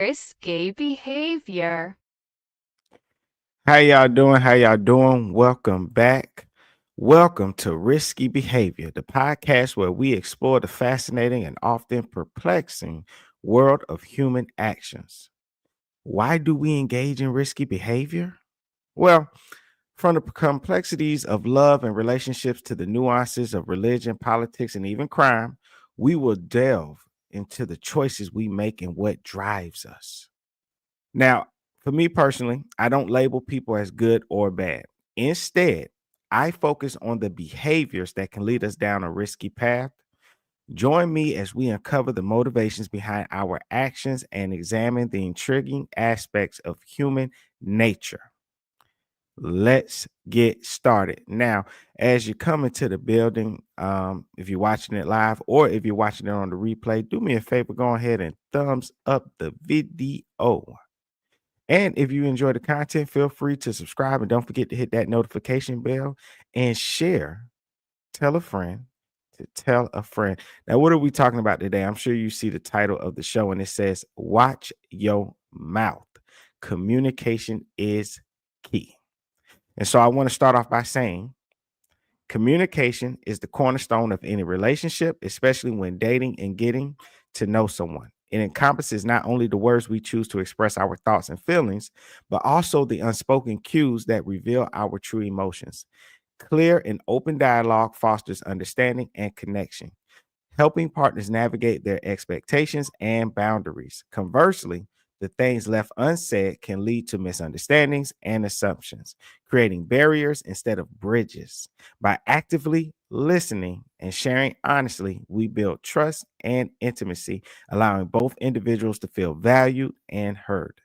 risky behavior. How y'all doing? How y'all doing? Welcome back. Welcome to Risky Behavior, the podcast where we explore the fascinating and often perplexing world of human actions. Why do we engage in risky behavior? Well, from the complexities of love and relationships to the nuances of religion, politics, and even crime, we will delve into the choices we make and what drives us. Now, for me personally, I don't label people as good or bad. Instead, I focus on the behaviors that can lead us down a risky path. Join me as we uncover the motivations behind our actions and examine the intriguing aspects of human nature. Let's get started. Now, as you come into the building, if you're watching it live or if you're watching it on the replay, do me a favor, go ahead and thumbs up the video. And if you enjoy the content, feel free to subscribe and don't forget to hit that notification bell and share. Tell a friend to tell a friend. Now, what are we talking about today? I'm sure you see the title of the show and it says, Watch Your Mouth. Communication is key. And so I want to start off by saying, communication is the cornerstone of any relationship, especially when dating and getting to know someone. It encompasses not only the words we choose to express our thoughts and feelings, but also the unspoken cues that reveal our true emotions. Clear and open dialogue fosters understanding and connection, helping partners navigate their expectations and boundaries. Conversely, the things left unsaid can lead to misunderstandings and assumptions, creating barriers instead of bridges. By actively listening and sharing honestly, we build trust and intimacy, allowing both individuals to feel valued and heard.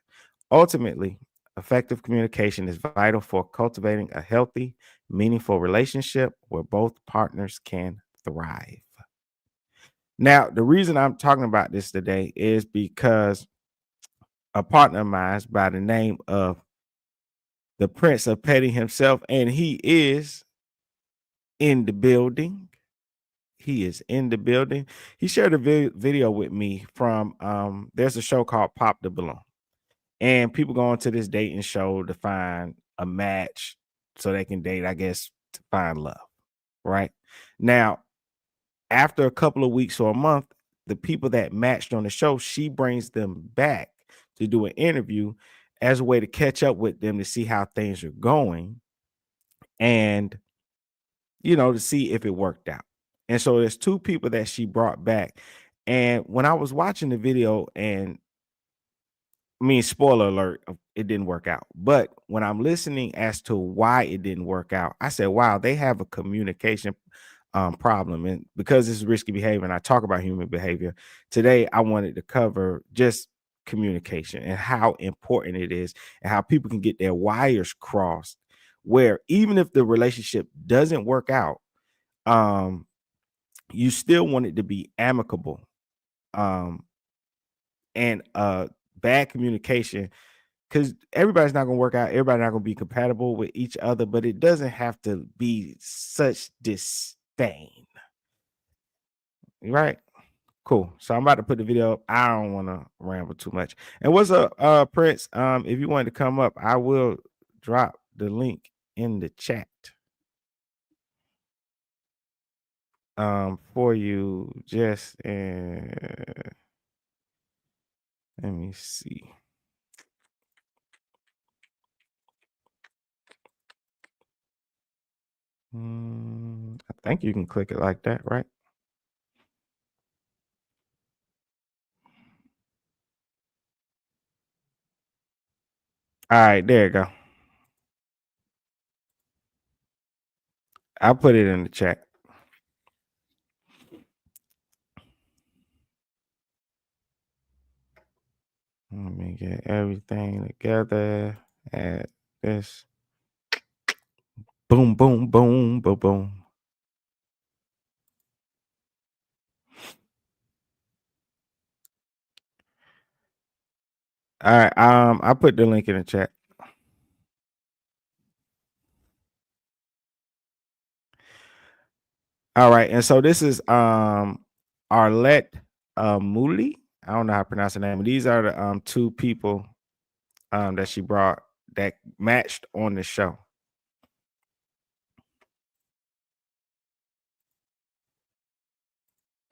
Ultimately, effective communication is vital for cultivating a healthy, meaningful relationship where both partners can thrive. Now, the reason I'm talking about this today is because a partner of mine by the name of the Prince of Petty himself, and he is in the building. He is in the building. He shared a video with me from there's a show called Pop the Balloon. And people go into this dating show to find a match so they can date, I guess, to find love. Right. Now, after a couple of weeks or a month, the people that matched on the show, she brings them back to do an interview as a way to catch up with them to see how things are going and, to see if it worked out. And so there's two people that she brought back. And when I was watching the video, and I mean, spoiler alert, it didn't work out. But when I'm listening as to why it didn't work out, I said, wow, they have a communication problem. And because this is risky behavior and I talk about human behavior, today I wanted to cover just communication and how important it is and how people can get their wires crossed, where even if the relationship doesn't work out, um, you still want it to be amicable. Um, and bad communication, because everybody's not going to work out, everybody's not going to be compatible with each other, but it doesn't have to be such disdain, right? Cool. So I'm about to put the video up. I don't want to ramble too much. And what's up, Prince? If you wanted to come up, I will drop the link in the chat for you. Just let me see. I think you can click it like that, right? All right, there you go. I'll put it in the chat. Let me get everything together at this. Boom, boom, boom, boom, boom. All right. I put the link in the chat. All right. And so this is Arlette Mooley. I don't know how to pronounce the name. These are the two people that she brought that matched on the show.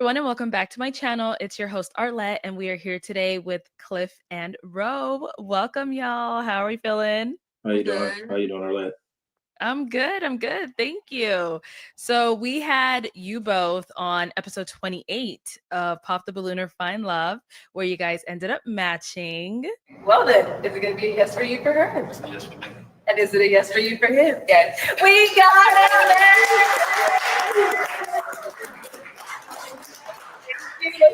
Everyone, and welcome back to my channel. It's your host Arlette, and we are here today with Cliff and Ro. Welcome, y'all. How are we feeling? How you doing? How you doing, Arlette? I'm good. I'm good. Thank you. So we had you both on episode 28 of Pop the Balloon or Find Love, where you guys ended up matching. Well then, is it going to be a yes for you for her? Yes for me. And is it a yes for you for him? Yes. We got it!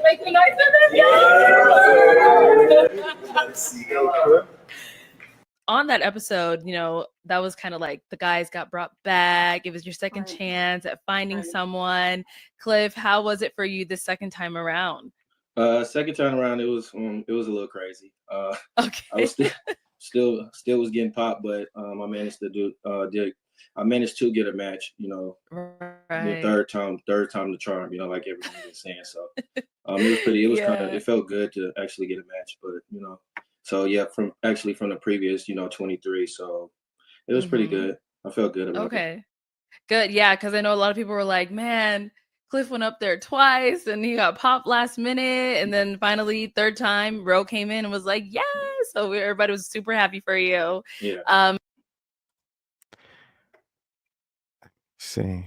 Make me nice for them, on that episode, that was kind of like the guys got brought back. It was your second chance at finding someone. Cliff, how was it for you the second time around? Second time around, it was a little crazy. Okay. I was still was getting popped, but I managed to get a match. The third time the charm. Like everyone was saying. So it felt good to actually get a match, but so yeah, from the previous 23. So it was pretty good. I felt good about it. Okay, good. Yeah, because I know a lot of people were like, man, Cliff went up there twice and he got popped last minute, and then finally third time Ro came in and was like, yes. So everybody was super happy for you. Yeah. See,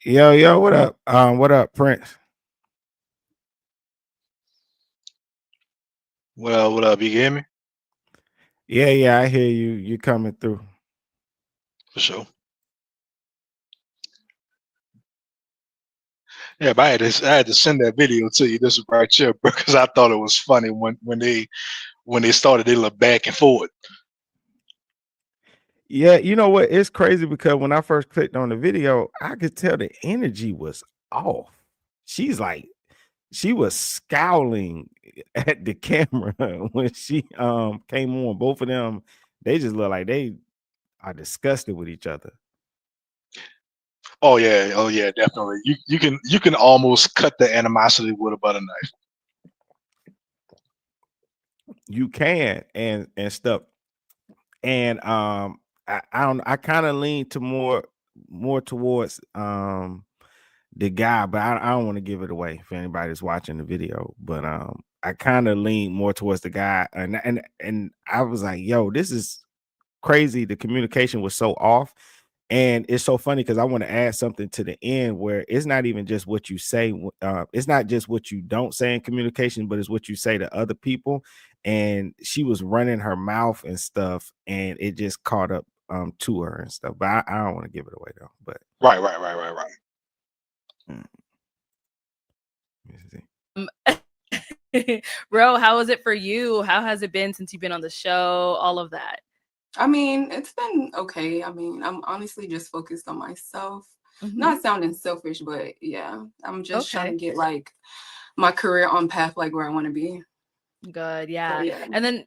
yo, what up? What up, Prince? Well, what up? You hear me? Yeah, I hear you. You coming through For sure. Yeah, but I had to send that video to you. This is right here, because I thought it was funny when they started they look back and forth. Yeah, you know what? It's crazy because when I first clicked on the video, I could tell the energy was off. She was scowling at the camera when she came on. Both of them, they just look like they are disgusted with each other. Oh yeah, definitely. You can almost cut the animosity with a butter knife. You can and stuff. And I kind of lean to more towards the guy, but I don't want to give it away for anybody that's watching the video. But I kind of lean more towards the guy, and I was like, yo, this is crazy. The communication was so off. And it's so funny because I want to add something to the end where it's not even just what you say. It's not just what you don't say in communication, but it's what you say to other people. And she was running her mouth and stuff, and it just caught up to her and stuff. But I don't want to give it away though. But Right. Ro, how was it for you? How has it been since you've been on the show? All of that. I mean, it's been okay. I mean, I'm honestly just focused on myself. Not sounding selfish, but yeah, I'm just trying to get like my career on path, like where I want to be. Good, yeah. And then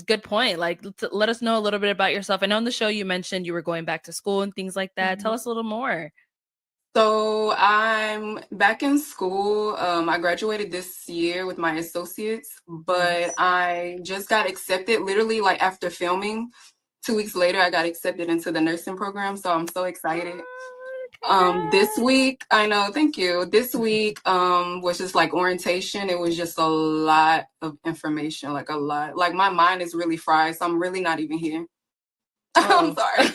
good point. Like, let us know a little bit about yourself. I know on the show you mentioned you were going back to school and things like that. Tell us a little more. So I'm back in school. I graduated this year with my associates, but I just got accepted literally like after filming. 2 weeks later, I got accepted into the nursing program. So I'm so excited. This week, I know, thank you. This week was just like orientation. It was just a lot of information, like a lot. Like my mind is really fried, so I'm really not even here. I'm sorry.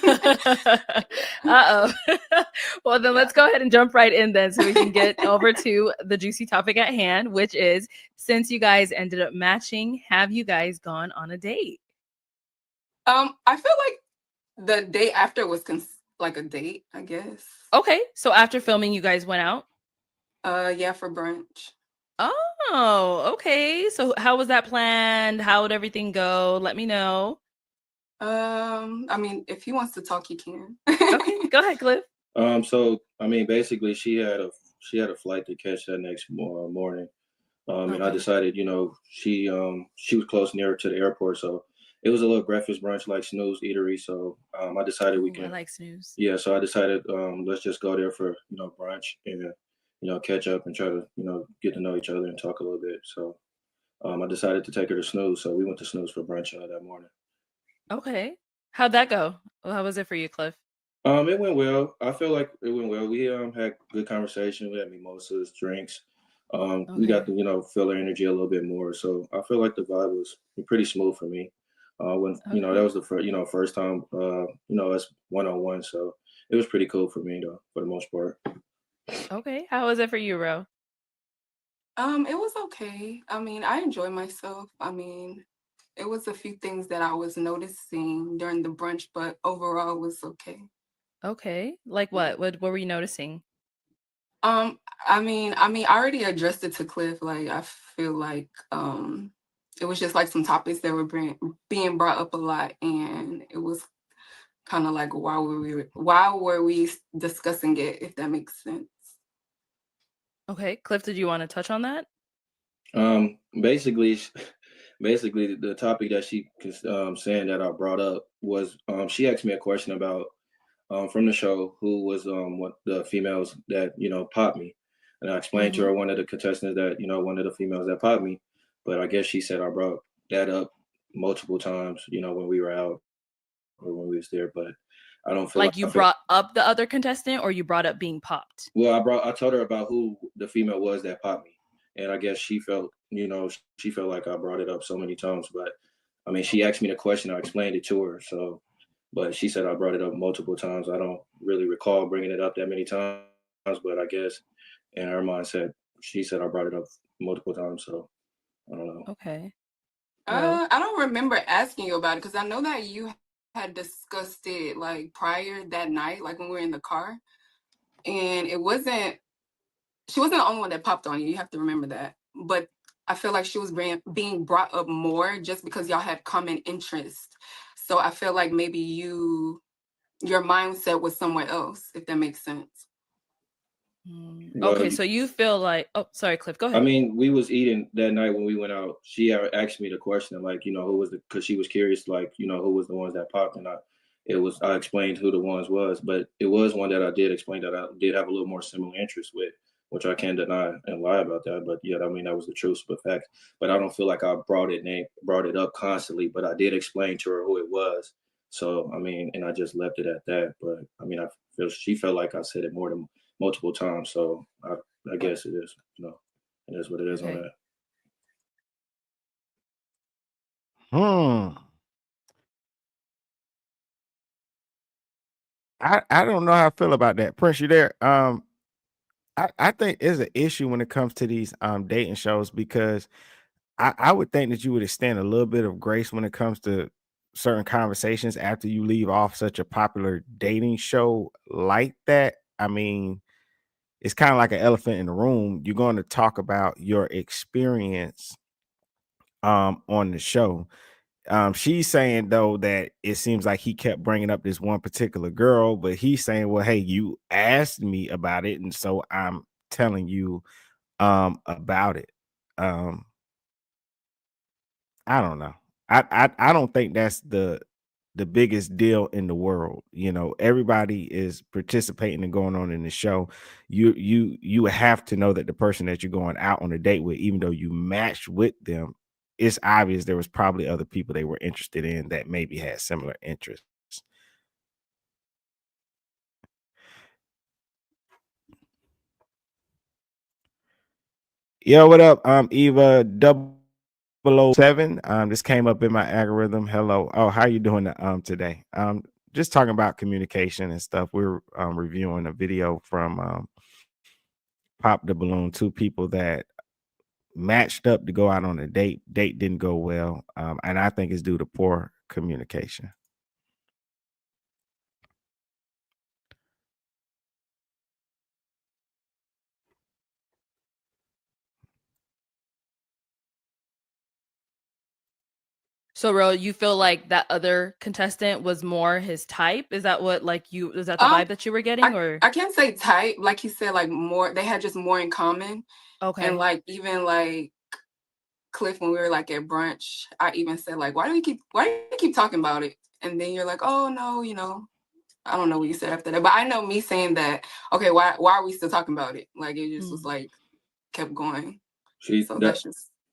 Well, then let's go ahead and jump right in then so we can get over to the juicy topic at hand, which is, since you guys ended up matching, have you guys gone on a date? I feel like the day after was like a date, I guess. Okay, so after filming, you guys went out? Yeah, for brunch. Oh, okay. So how was that planned? How would everything go? Let me know. I mean, if he wants to talk, he can. Okay, go ahead, Cliff. So I mean, basically, she had a flight to catch that next morning. And I decided, she was close near to the airport, so it was a little breakfast brunch like Snooze Eatery. So I decided we can. I like Snooze. Yeah, so I decided let's just go there for brunch, and catch up and try to, get to know each other and talk a little bit. So I decided to take her to Snooze. So we went to Snooze for brunch that morning. Okay. How'd that go? How was it for you, Cliff? It went well. I feel like it went well. We had good conversation. We had mimosas, drinks. We got Okay. to feel her energy a little bit more. So I feel like the vibe was pretty smooth for me. When that Okay. was the first time us one on one. So it was pretty cool for me though, for the most part. Okay. How was it for you, Ro? It was okay. I mean, I enjoy myself. I mean, it was a few things that I was noticing during the brunch, but overall it was okay. Okay. Like Yeah. what? What were you noticing? I already addressed it to Cliff. Like, I feel like it was just like some topics that were being brought up a lot, and it was kind of like why were we discussing it, if that makes sense. Okay. Cliff, did you want to touch on that? Basically, basically the topic that she saying that I brought up was she asked me a question about from the show who was what the females that popped me, and I explained to Mm-hmm. her one of the contestants that one of the females that popped me, but I guess she said I brought that up multiple times, when we were out or when we was there, but I don't feel like Like you brought up the other contestant or you brought up being popped? well, I told her about who the female was that popped me, and I guess she felt she felt like I brought it up so many times, but I mean she asked me the question, I explained it to her, so but she said I brought it up multiple times. I don't really recall bringing it up that many times, but I guess in her mindset, she said I brought it up multiple times. So I don't know. Okay. Ro? I don't remember asking you about it because I know that you had discussed it like prior that night, like when we were in the car, and she wasn't the only one that popped on you. You have to remember that. But I feel like she was being brought up more just because y'all had common interest. So I feel like maybe your mindset was somewhere else, if that makes sense. Okay, Well, so you feel like sorry, Cliff, go I ahead. mean, we was eating that night when we went out. She asked me the question, like, who was because she was curious, like, who was the ones that popped, and I explained who the ones was, but it was one that I did explain that I did have a little more similar interest with, which I can't deny and lie about that. But yeah, I mean, that was the truth, but fact. But I don't feel like I brought it up constantly, but I did explain to her who it was. So I mean, and I just left it at that. But I mean, I feel she felt like I said it more than multiple times. So I guess it is, it is what it is on Okay. that. Hmm. I don't know how I feel about that. Prince, you there? I think there's an issue when it comes to these dating shows because I would think that you would extend a little bit of grace when it comes to certain conversations after you leave off such a popular dating show like that. I mean, it's kind of like an elephant in the room. You're going to talk about your experience on the show. She's saying though that it seems like he kept bringing up this one particular girl, but he's saying, well, hey, you asked me about it, and so I'm telling you about it. Um, I don't know. I don't think that's the biggest deal in the world. Everybody is participating and going on in the show. You have to know that the person that you're going out on a date with, even though you matched with them, it's obvious there was probably other people they were interested in that maybe had similar interests. Yo, what up? Eva 007. This came up in my algorithm. Hello. Oh, how you doing today? Just talking about communication and stuff. We're reviewing a video from Pop the Balloon, two people that matched up to go out on a date. Date didn't go well. And I think it's due to poor communication. So Ro, you feel like that other contestant was more his type? Is that what is that the Um, vibe that you were getting I, or I can't say type, like he said, like more, they had just more in common. And okay. like even like Cliff, when we were like at brunch, I even said like, why do you keep talking about it? And then you're like, oh no, I don't know what you said after that, but I know me saying that, okay, why are we still talking about it? Like, it just was like, kept going. So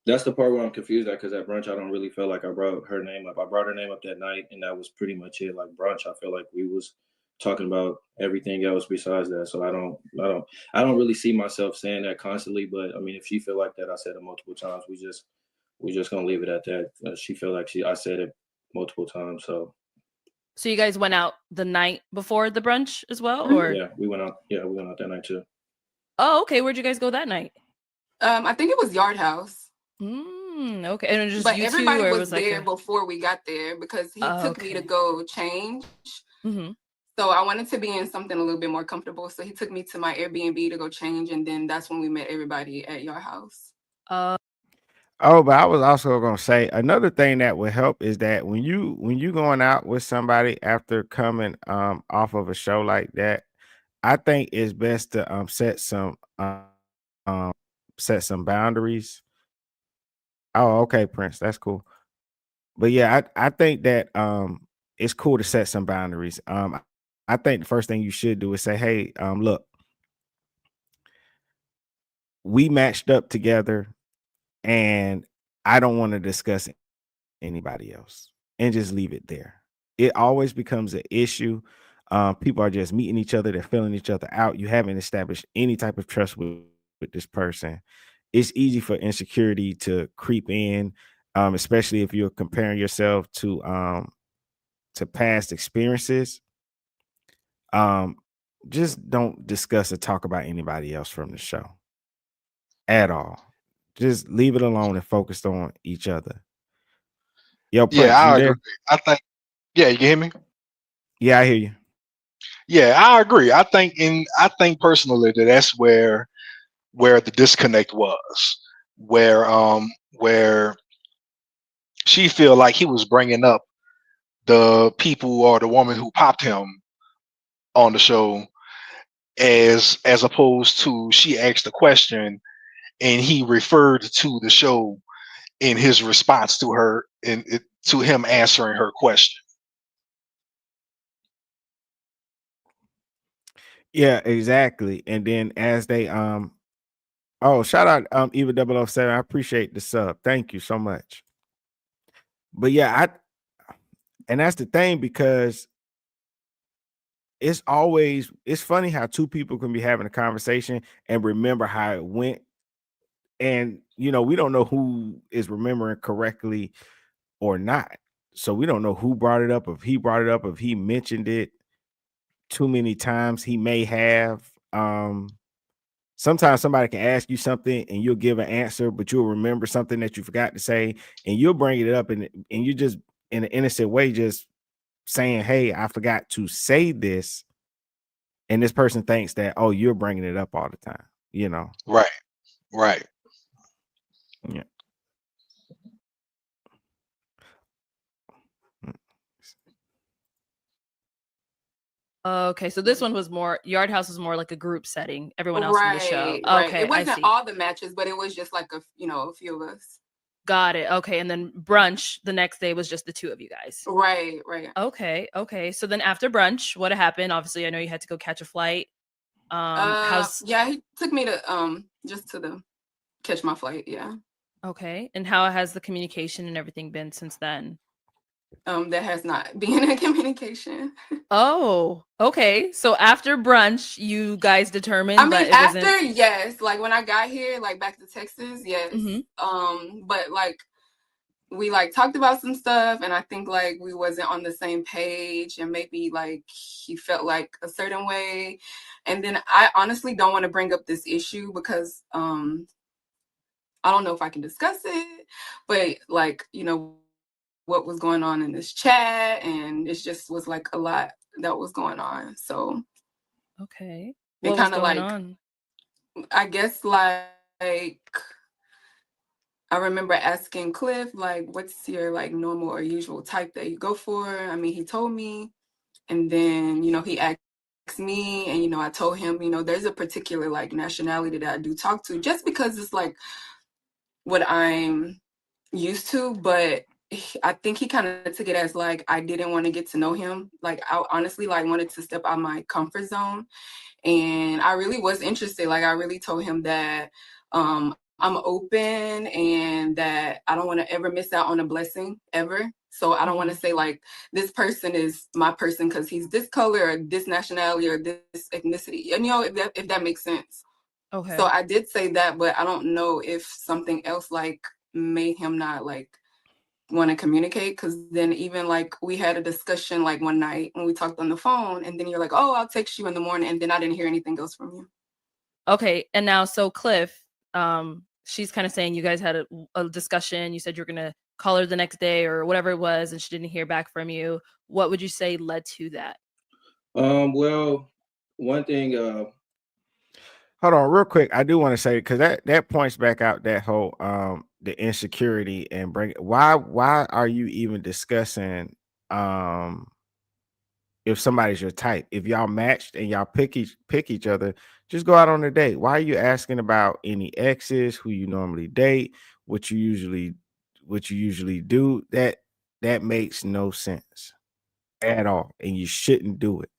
that's the part where I'm confused at, because at brunch, I don't really feel like I brought her name up. I brought her name up that night, and that was pretty much it. Like brunch, I feel like we was talking about everything else besides that. So I don't really see myself saying that constantly. But I mean, if she feel like that, I said it multiple times. We just gonna leave it at that. She feel like I said it multiple times. So you guys went out the night before the brunch as well, Mm-hmm. or? yeah, we went out. Yeah, we went out that night too. Oh, okay. Where'd you guys go that night? I think it was Yard House. Okay. And it was just But you two, everybody or was it was like there before we got there, because he took me to okay. go change. So I wanted to be in something a little bit more comfortable. So he took me to my Airbnb to go change, and then that's when we met everybody at your house. Oh, but I was also gonna say another thing that would help is that when you going out with somebody after coming off of a show like that, I think it's best to set some boundaries. Oh, okay, Prince, that's cool. But yeah, I think that it's cool to set some boundaries. I think the first thing you should do is say, hey, look, we matched up together, and I don't want to discuss anybody else, and just leave it there. It always becomes an issue. People are just meeting each other, they're filling each other out. You haven't established any type of trust with this person. It's easy for insecurity to creep in, especially if you're comparing yourself to past experiences. Um, just don't discuss or talk about anybody else from the show at all. Just leave it alone and focus on each other. Yo, Yeah, Prince, you I agree. there? I think. Yeah, you can hear me. Yeah, I hear you. Yeah, I agree. I think personally that that's where the disconnect was, where she feel like he was bringing up the people or the woman who popped him on the show, as opposed to she asked a question and he referred to the show in his response to her, to him answering her question. Yeah, exactly. And then as they oh, shout out Eva 007. I appreciate the sub. Thank you so much. But yeah, and that's the thing, because it's funny how two people can be having a conversation and remember how it went. And we don't know who is remembering correctly or not. So we don't know who brought it up, if he brought it up, if he mentioned it too many times. He may have. Sometimes somebody can ask you something and you'll give an answer, but you'll remember something that you forgot to say, and you'll bring it up, and you just in an innocent way just saying, hey, I forgot to say this. And this person thinks that, oh, you're bringing it up all the time, Right, right. Yeah. Okay, so this one was more Yard House was more like a group setting. Everyone else from the show. Right. Okay, It I wasn't see. all the matches, but it was just like a few of us. Got it. Okay, and then brunch the next day was just the two of you guys. Right. Okay. So then after brunch, what happened? Obviously, I know you had to go catch a flight. Yeah, he took me to just to catch my flight. Yeah. Okay, and how has the communication and everything been since then? That has not been a communication. Oh, okay. So after brunch, you guys determined I mean, that it after, wasn't. yes, like when I got here, like back to Texas, yes. But like we like talked about some stuff, and I think like we wasn't on the same page, and maybe like he felt like a certain way. And then I honestly don't want to bring up this issue because I don't know if I can discuss it, but like, what was going on in this chat, and it just was like a lot that was going on. So Okay. it What was kind of going like, on? I guess like I remember asking Cliff, like, what's your like normal or usual type that you go for? I mean, he told me, and then, he asked me, and, I told him, there's a particular like nationality that I do talk to, just because it's like what I'm used to, but I think he kind of took it as like I didn't want to get to know him. Like I honestly like wanted to step out my comfort zone, and I really was interested. Like I really told him that I'm open and that I don't want to ever miss out on a blessing ever. So I don't want to say like this person is my person because he's this color or this nationality or this ethnicity. And if that makes sense. Okay. So I did say that, but I don't know if something else like made him not like want to communicate, because then even like we had a discussion like one night when we talked on the phone, and then you're like, oh, I'll text you in the morning, and then I didn't hear anything else from you. Okay, and now so Cliff, she's kind of saying you guys had a discussion. You said you're gonna call her the next day or whatever it was, and she didn't hear back from you. What would you say led to that? Well, one thing. Hold on, real quick. I do want to say because that points back out that whole the insecurity and bring why are you even discussing if somebody's your type? If y'all matched and y'all pick each other, just go out on a date. Why are you asking about any exes, who you normally date, what you usually do? That makes no sense at all, and you shouldn't do it.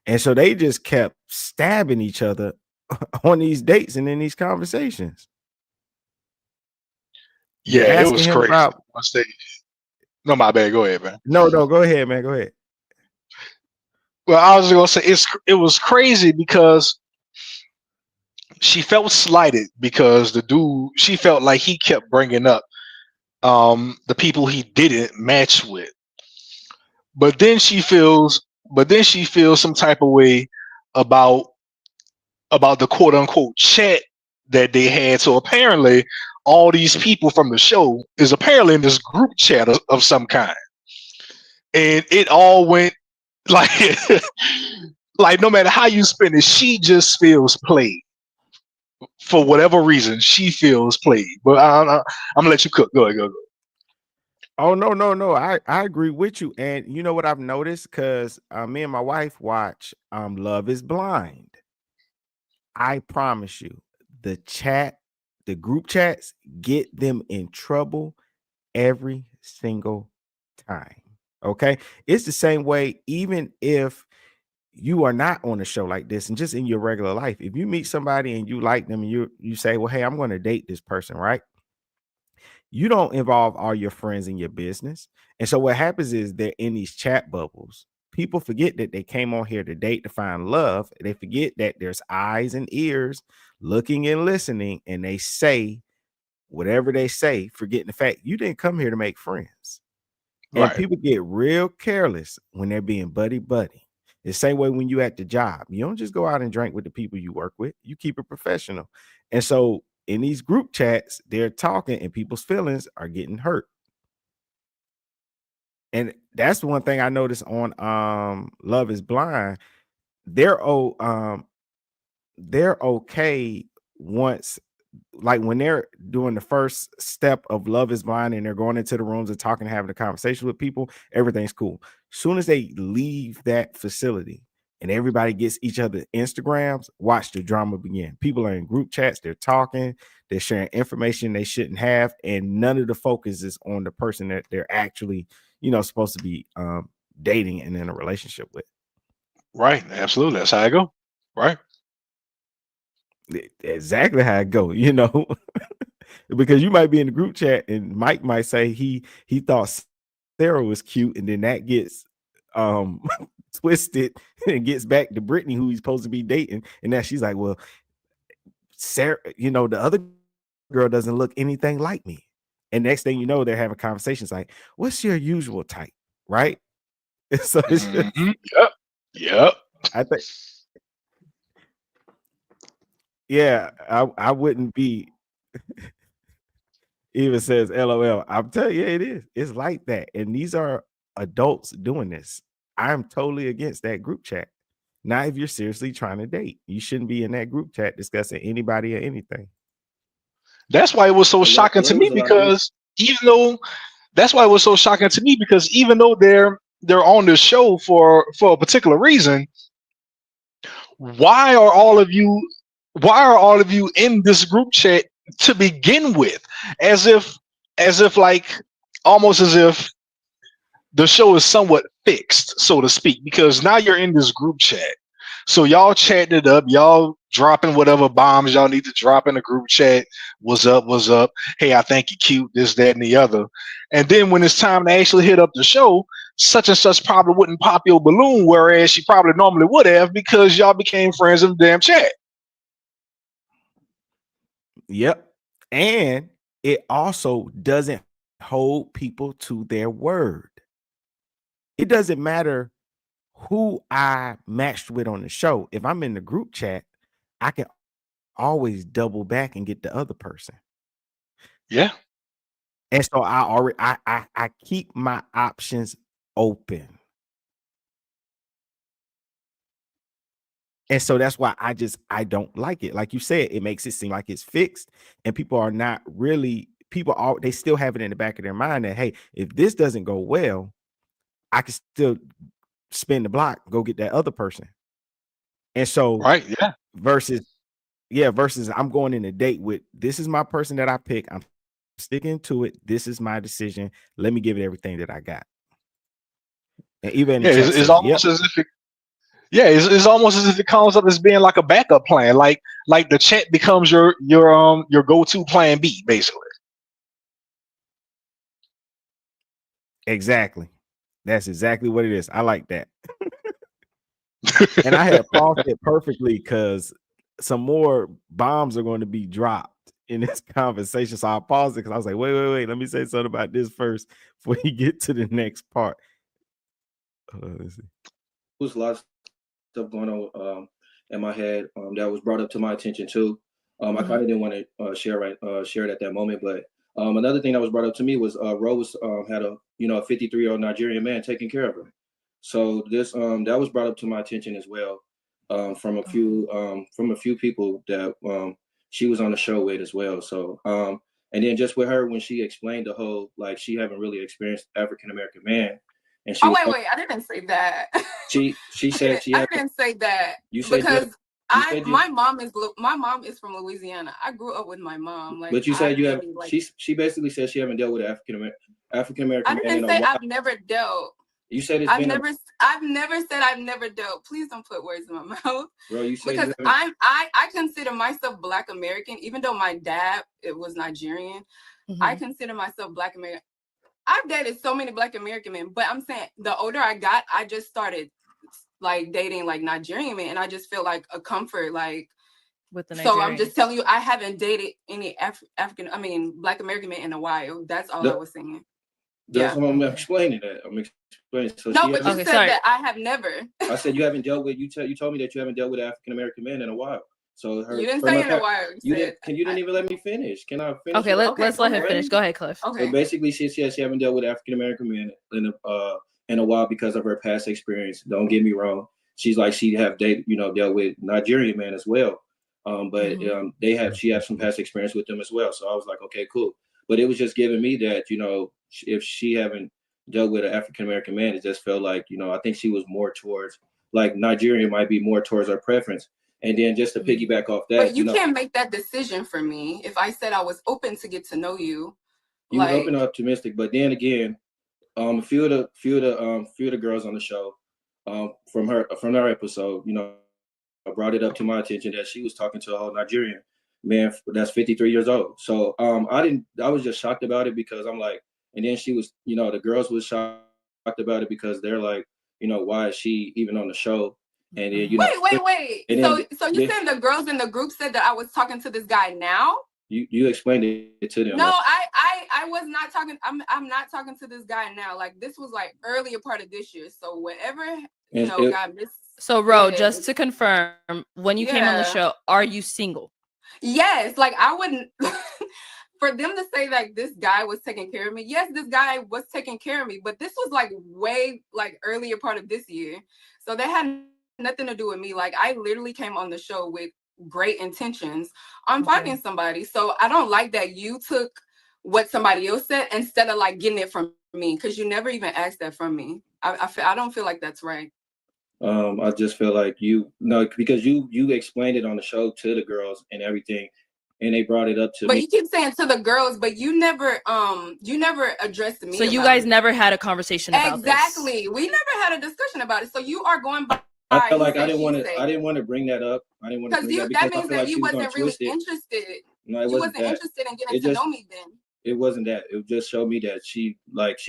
And so they just kept stabbing each other on these dates and in these conversations. You're Yeah, it asking was him crazy. about No, my bad. Go ahead, man. no, go ahead, man. Go ahead. Well, I was gonna say it was crazy because she felt slighted because the dude, she felt like he kept bringing up the people he didn't match with. But then she feels some type of way about the quote unquote chat that they had. So apparently all these people from the show is apparently in this group chat of some kind. And it all went like like no matter how you spin it, she just feels played. For whatever reason, she feels played. But I'm gonna let you cook. Go ahead, go. Oh no. I agree with you. And you know what I've noticed? Because me and my wife watch Love is Blind. I promise you, the group chats get them in trouble every single time. Okay. It's the same way, even if you are not on a show like this and just in your regular life. If you meet somebody and you like them and you say, well, hey, I'm going to date this person, right? You don't involve all your friends in your business. And so what happens is they're in these chat bubbles. People forget that they came on here to date to find love. They forget that there's eyes and ears looking and listening, and they say whatever they say, forgetting the fact you didn't come here to make friends. And Right. people get real careless when they're being buddy. The same way when you at the job, you don't just go out and drink with the people you work with. You keep it professional. And so in these group chats, they're talking and people's feelings are getting hurt. And that's one thing I noticed on Love is Blind. They're they're okay once, like when they're doing the first step of Love is Blind and they're going into the rooms and talking, having a conversation with people, everything's cool. Soon as they leave that facility and everybody gets each other Instagrams, watch the drama begin. People are in group chats, they're talking, they're sharing information they shouldn't have, and none of the focus is on the person that they're actually, supposed to be dating and in a relationship with. Right. Absolutely. That's how I go. Right. Exactly how it go, because you might be in the group chat and Mike might say he thought Sarah was cute, and then that gets twisted and gets back to Brittany, who he's supposed to be dating, and now she's like, well, Sarah, the other girl doesn't look anything like me. And next thing you know, they're having conversations like, what's your usual type, right? So it's just, Yep. I think, yeah, I wouldn't be. Even says LOL. I'm telling you, it is. It's like that. And these are adults doing this. I'm totally against that group chat. Not if you're seriously trying to date. You shouldn't be in that group chat discussing anybody or anything. That's why it was so Yeah, shocking to it me was a lot of people. because even though that's why it was so shocking to me because even though they're on the show for a particular reason, why are all of you in this group chat to begin with? As if like almost as if the show is somewhat fixed, so to speak, because now you're in this group chat. So y'all chatting it up, y'all dropping whatever bombs y'all need to drop in the group chat. What's up? What's up? Hey, I think you're cute, this, that, and the other. And then when it's time to actually hit up the show, such and such probably wouldn't pop your balloon, whereas she probably normally would have because y'all became friends in the damn chat. Yep. And it also doesn't hold people to their word. It doesn't matter who I matched with on the show. If I'm in the group chat, I can always double back and get the other person. Yeah. And so I keep my options open. And so that's why I don't like it. Like you said, it makes it seem like it's fixed, and people are not really, they still have it in the back of their mind that, hey, if this doesn't go well, I can still spin the block, go get that other person. And so Right. Yeah. versus I'm going in a date with, this is my person that I pick. I'm sticking to it. This is my decision. Let me give it everything that I got. And even in the Yeah. chat It's says, yep, almost as if it. Yeah, it's almost as if it comes up as being like a backup plan, like the chat becomes your go-to plan B, basically. exactly. That's exactly what it is. I like that. And I had paused it perfectly because some more bombs are going to be dropped in this conversation. So I paused it because I was like, wait. Let me say something about this first before you get to the next part. Let's see. There's a lot of stuff going on in my head that was brought up to my attention too. I kind of didn't want to share it at that moment, but another thing that was brought up to me was Rose had a 53-year-old Nigerian man taking care of her. So this that was brought up to my attention as well from a few people that she was on the show with as well. So and then just with her when she explained the whole, like, she haven't really experienced African American man, and she wait, I didn't say that. she said I didn't say that. You said because my mom is from Louisiana. I grew up with my mom. Like, but you said you have like, she basically said she haven't dealt with African American I man didn't in a say while. I've never dealt. You said it's I've been never said I've never dealt. Please don't put words in my mouth. Bro, you said because I consider myself Black American, even though my dad was Nigerian. I consider myself Black American. I've dated so many Black American men, but I'm saying the older I got, I just started like dating like Nigerian men, and I just feel like a comfort, like, with the Nigerians. So I'm just telling you, I haven't dated any Black American men in a while. That's all I was saying. That's what I'm explaining that. I'm explaining. So no, but you said that I have never. I said you haven't dealt with, you told me that you haven't dealt with African American men in a while. So you didn't say in a while. You didn't even let me finish. Can I finish? Okay, let's let her finish. Go ahead, Cliff. Okay. So basically, she said she haven't dealt with African American men in a while because of her past experience. Don't get me wrong. She's like, she have dealt with Nigerian men as well. But she had some past experience with them as well. So I was like, okay, cool. But it was just giving me that, if she haven't dealt with an African American man, it just felt like, I think she was more towards, like, Nigerian might be more towards her preference. And then just to piggyback off that, but you can't make that decision for me. If I said I was open to get to know you, you were open and optimistic. But then again, a few of the girls on the show, from her episode, brought it up to my attention that she was talking to a whole Nigerian man that's 53 years old. So I was just shocked about it because I'm like, and then she was, the girls was shocked about it because they're like, why is she even on the show? And then, wait. So you saying the girls in the group said that I was talking to this guy now? You explained it to them. No, I was not talking. I'm not talking to this guy now. Like, this was like earlier part of this year. So whatever got missed. So Ro, just to confirm, when you came on the show, are you single? Yes. Like, I wouldn't. For them to say like this guy was taking care of me, yes, this guy was taking care of me, but this was like way like earlier part of this year. So that had nothing to do with me. Like, I literally came on the show with great intentions on finding somebody. So I don't like that you took what somebody else said instead of like getting it from me, because you never even asked that from me. I don't feel like that's right. I just feel like because you explained it on the show to the girls and everything, and they brought it up to But me. you keep saying to the girls, but you never addressed me. So you guys never had a conversation about exactly. We never had a discussion about it. So you are going by. I felt like I didn't want to bring that up. I didn't want to bring that because that means I feel that like you she was wasn't really interested. No, it you wasn't wasn't that. interested in getting to know me then. It wasn't that. It just showed me that she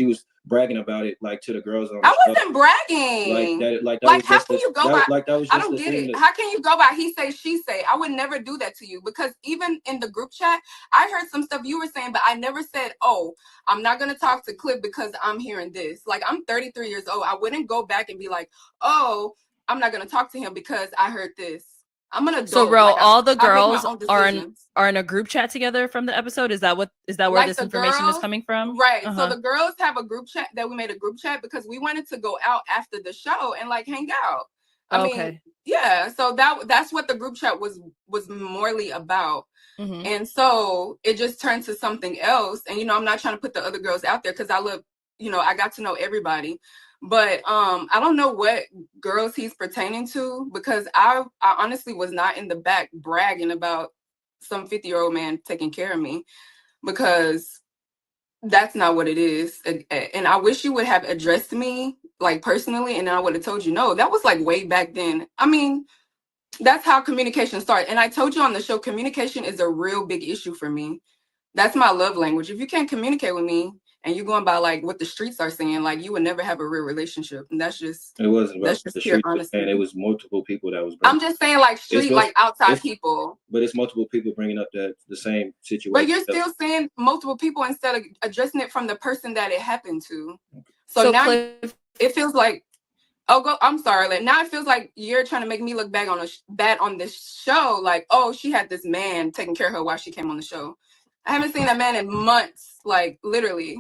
was bragging about it like to the girls on the I show. wasn't bragging. That like was how just can you go by? like that was I just don't the get thing it. How can you go by he say, she say? I would never do that to you because even in the group chat, I heard some stuff you were saying, but I never said, oh, I'm not going to talk to Cliff because I'm hearing this. Like, I'm 33 years old. I wouldn't go back and be like, oh, I'm not going to talk to him because I heard this. I'm an adult. So, Ro, like, all the I girls are in a group chat together from the episode. Is that where like this information is coming from? Right. So the girls have a group chat that we made a group chat because we wanted to go out after the show and like hang out. I mean, yeah. So that's what the group chat was morely about. Mm-hmm. And so it just turned to something else. And I'm not trying to put the other girls out there because I love, I got to know everybody. But I don't know what girls he's pertaining to because I honestly was not in the back bragging about some 50-year-old man taking care of me because that's not what it is. And I wish you would have addressed me like personally and I would have told you no. That was like way back then. I mean, that's how communication started. And I told you on the show, communication is a real big issue for me. That's my love language. If you can't communicate with me and you're going by like what the streets are saying, like you would never have a real relationship. And that's just it wasn't that's just pure honesty. And it was multiple people that was I'm just saying like like outside people. But it's multiple people bringing up the same situation. But you're still saying multiple people instead of addressing it from the person that it happened to. So now it feels like I'm sorry. Like now it feels like you're trying to make me look bad on this show. Like, oh, she had this man taking care of her while she came on the show. I haven't seen that man in months, like literally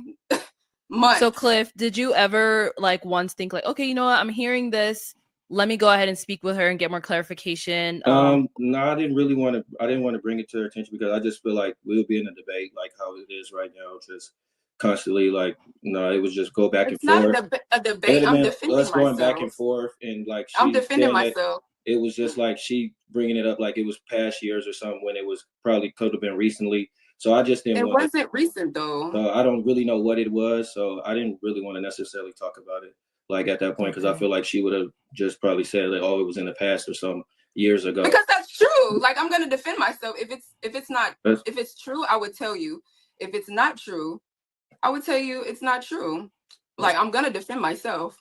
months. So Cliff, did you ever like once think like, okay, you know what? I'm hearing this. Let me go ahead and speak with her and get more clarification. No, I didn't really want to. I didn't want to bring it to her attention because I just feel like we'll be in a debate like how it is right now, just constantly like it was just go back and forth. It's not a debate. I'm defending myself. Going back and forth and like I'm defending myself. It was just like she bringing it up like it was past years or something when it was probably could have been recently. So I just didn't. It wasn't recent though. So I don't really know what it was. So I didn't really want to necessarily talk about it like at that point because I feel like she would have just probably said like, oh, it was in the past or some years ago. Because that's true. Like I'm gonna defend myself. If it's true, I would tell you. If it's not true, I would tell you it's not true. Like I'm gonna defend myself.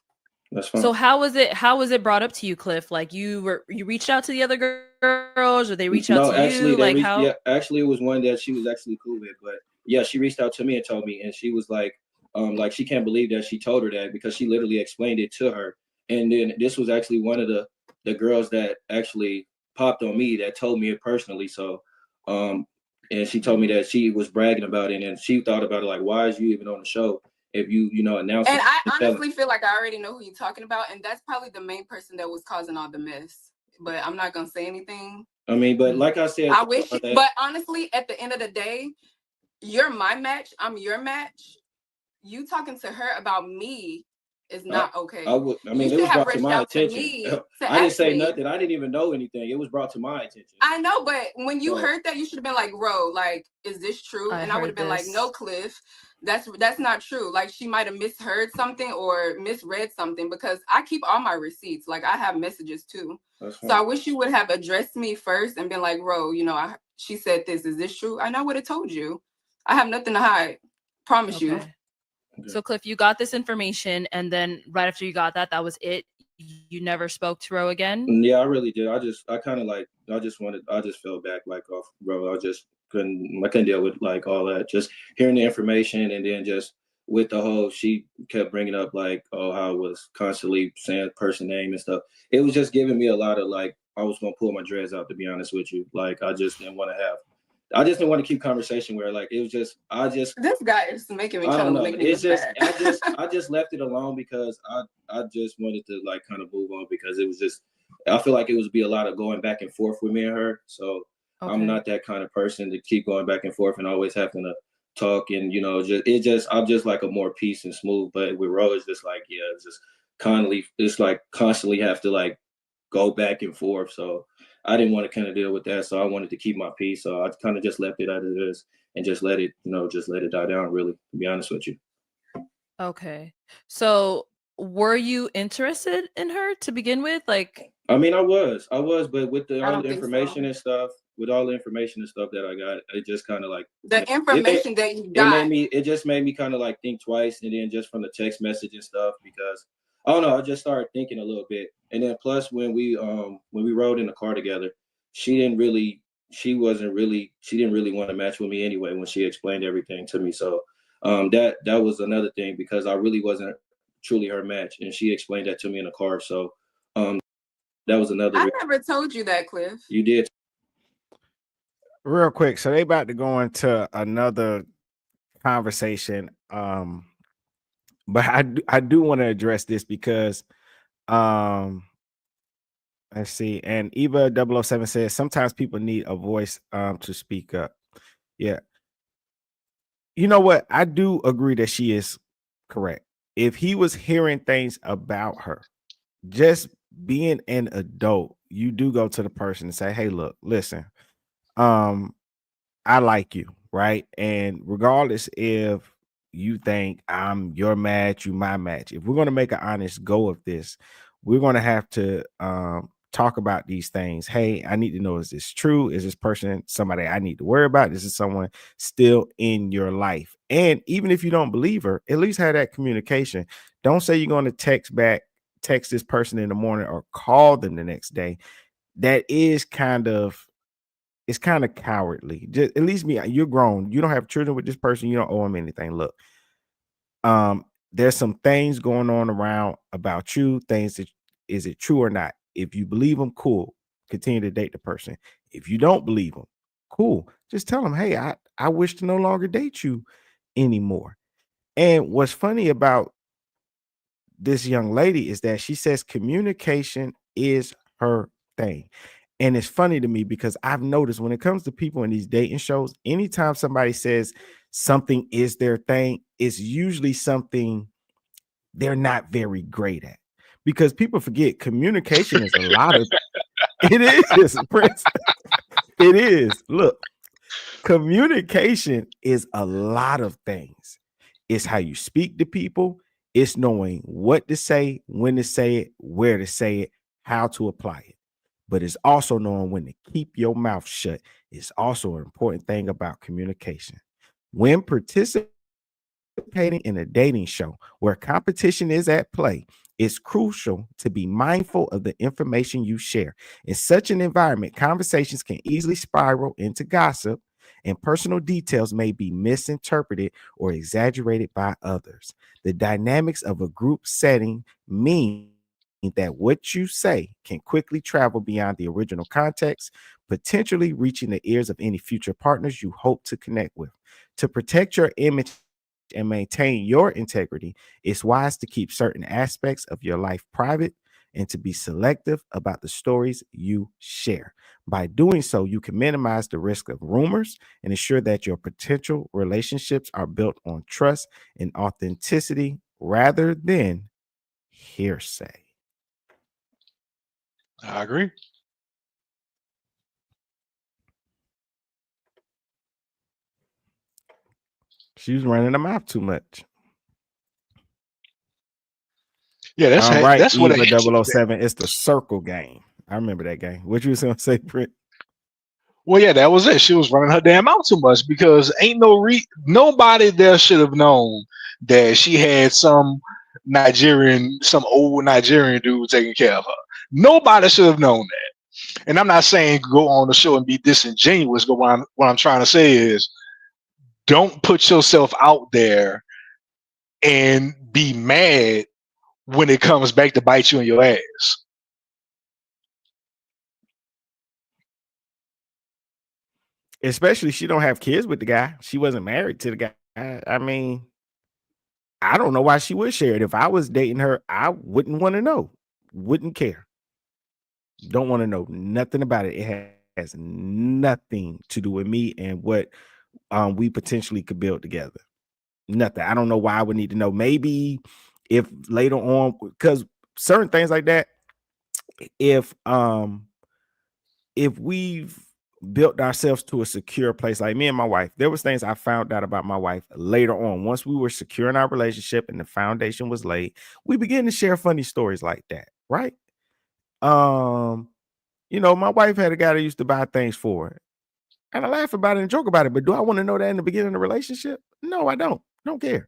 That's fine. So how was it brought up to you, Cliff? Like you reached out to the other girls, or they reached out to you? Like how? Yeah, actually, it was one that she was actually cool with. But yeah, she reached out to me and told me, and she was like she can't believe that she told her that because she literally explained it to her. And then this was actually one of the girls that actually popped on me that told me it personally. So and she told me that she was bragging about it, and she thought about it like, why is you even on the show? If you announce and I honestly feel like I already know who you're talking about, and that's probably the main person that was causing all the mess. But I'm not gonna say anything. I mean, but like I said, I wish. But honestly, at the end of the day, you're my match. I'm your match. You talking to her about me is not okay. I mean, it was brought to my attention. I didn't say nothing. I didn't even know anything. It was brought to my attention. I know, but when you heard that, you should have been like, "Ro, like, is this true?" And I would have been like, "No, Cliff, that's not true." Like she might have misheard something or misread something because I keep all my receipts. Like I have messages too. So I wish you would have addressed me first and been like, "Ro, she said this. Is this true?" And I would have told you. I have nothing to hide. Promise you. So Cliff, you got this information, and then right after you got that was it. You never spoke to Ro again? Yeah, I really did. I just felt back like off Ro. I couldn't deal with like all that. Just hearing the information and then just with the whole, she kept bringing up like, oh, how I was constantly saying person name and stuff. It was just giving me a lot of like, I was gonna pull my dreads out, to be honest with you. Like I just didn't want to keep conversation where like it was just this guy is making me trying to make me it's just bad. I just left it alone because I just wanted to like kind of move on because it was just I feel like it was be a lot of going back and forth with me and her. So I'm not that kind of person to keep going back and forth and always having to talk and I'm just like a more peace and smooth. But with Ro, it's just like it's just constantly have to like go back and forth. So I didn't want to kind of deal with that, so I wanted to keep my peace. So I kind of just left it as it is and just let it, just let it die down. Really, to be honest with you. Okay. So were you interested in her to begin with? Like, I mean, I was, but with I all don't the think information so. and stuff, with all the information and stuff that I got, it just kind of like The information that you got. it just made me kind of like think twice, and then just from the text message and stuff, because I don't know, I just started thinking a little bit, and then plus when we rode in the car together, she didn't really, she didn't really want to match with me anyway when she explained everything to me. So that was another thing, because I really wasn't truly her match, and she explained that to me in the car. So um that was another I reason. never told you that, Cliff. You did. Real quick, so they about to go into another conversation. But I do want to address this because let's see. And Eva 007 says sometimes people need a voice to speak up. Yeah. You know what? I do agree that she is correct. If he was hearing things about her, just being an adult, you do go to the person and say, "Hey, look, listen. Um I like you, right? And regardless if you think I'm your match, you my match, if we're going to make an honest go of this, we're going to have to talk about these things. Hey, I need to know, is this true? Is this person somebody I need to worry about? Is this someone still in your life? And even if you don't believe her, at least have that communication. Don't say you're going to text this person in the morning or call them the next day. That is it's kind of cowardly. Just at least me, you're grown. You don't have children with this person. You don't owe him anything. Look, there's some things going on around about you. Things that is it true or not? If you believe them, cool. Continue to date the person. If you don't believe them, cool. Just tell them, hey, I wish to no longer date you anymore. And what's funny about this young lady is that she says communication is her thing. And it's funny to me because I've noticed when it comes to people in these dating shows, anytime somebody says something is their thing, it's usually something they're not very great at. Because people forget communication is a lot of it is, Prince. It is. Look, communication is a lot of things. It's how you speak to people, it's knowing what to say, when to say it, where to say it, how to apply it. But it's also knowing when to keep your mouth shut. It's also an important thing about communication. When participating in a dating show where competition is at play, it's crucial to be mindful of the information you share. In such an environment, conversations can easily spiral into gossip, and personal details may be misinterpreted or exaggerated by others. The dynamics of a group setting mean that what you say can quickly travel beyond the original context, potentially reaching the ears of any future partners you hope to connect with. To protect your image and maintain your integrity, it's wise to keep certain aspects of your life private and to be selective about the stories you share. By doing so, you can minimize the risk of rumors and ensure that your potential relationships are built on trust and authenticity rather than hearsay. I agree. She was running her mouth too much. Yeah, All right, that's what a Eva hitch Double O is at. Seven. It's the circle game. I remember that game. What you was gonna say, Britt? Well, yeah, that was it. She was running her damn mouth too much because ain't nobody there should have known that she had some old Nigerian dude taking care of her. Nobody should have known that. And I'm not saying go on the show and be disingenuous, but what I'm trying to say is don't put yourself out there and be mad when it comes back to bite you in your ass. Especially she don't have kids with the guy. She wasn't married to the guy. I mean, I don't know why she would share it. If I was dating her, I wouldn't want to know. Wouldn't care. Don't want to know nothing about it. It has nothing to do with me and what we potentially could build together. Nothing. I don't know why I would need to know. Maybe if later on, because certain things like that, if if we've built ourselves to a secure place, like me and my wife, there was things I found out about my wife later on. Once we were secure in our relationship and the foundation was laid, we began to share funny stories like that, right? Um, my wife had a guy that used to buy things for her. And I laugh about it and joke about it. But do I want to know that in the beginning of the relationship? No, I don't. Don't care.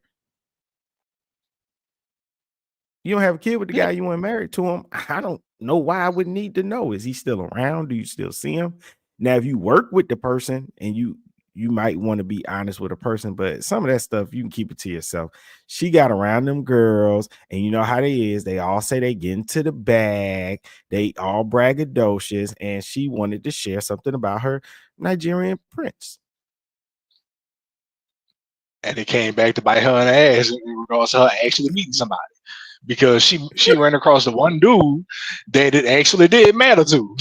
You don't have a kid with the guy, you weren't married to him. I don't know why I would need to know. Is he still around? Do you still see him? Now, if you work with the person and you might want to be honest with a person, but some of that stuff you can keep it to yourself. She got around them girls, and you know how they is. They all say they get into the bag. They all braggadocious, and she wanted to share something about her Nigerian prince. And it came back to bite her in the ass in regards to her actually meeting somebody. Because she ran across the one dude that it actually did matter to.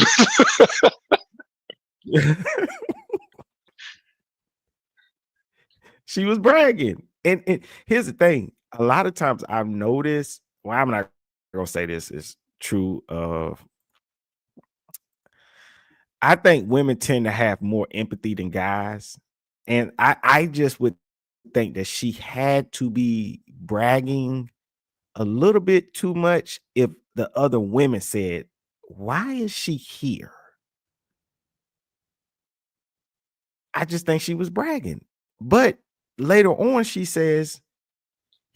She was bragging. And here's the thing. A lot of times I've noticed, well, I'm not gonna say this is true of, I think women tend to have more empathy than guys. And I just would think that she had to be bragging a little bit too much if the other women said, why is she here? I just think she was bragging. But later on, she says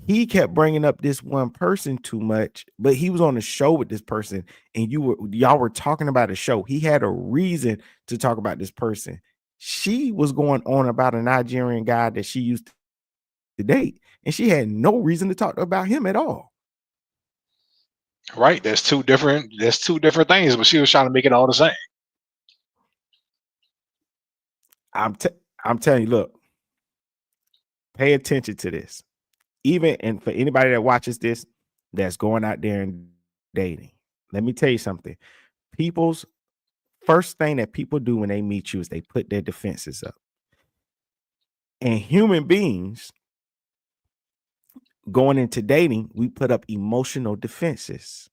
he kept bringing up this one person too much, but he was on the show with this person, and y'all were talking about a show. He had a reason to talk about this person. She was going on about a Nigerian guy that she used to date, and she had no reason to talk about him at all. Right. That's two different things, but she was trying to make it all the same. I'm telling you, look, pay attention to this. And for anybody that watches this, that's going out there and dating, let me tell you something. People's first thing that people do when they meet you is they put their defenses up. And human beings going into dating, we put up emotional defenses.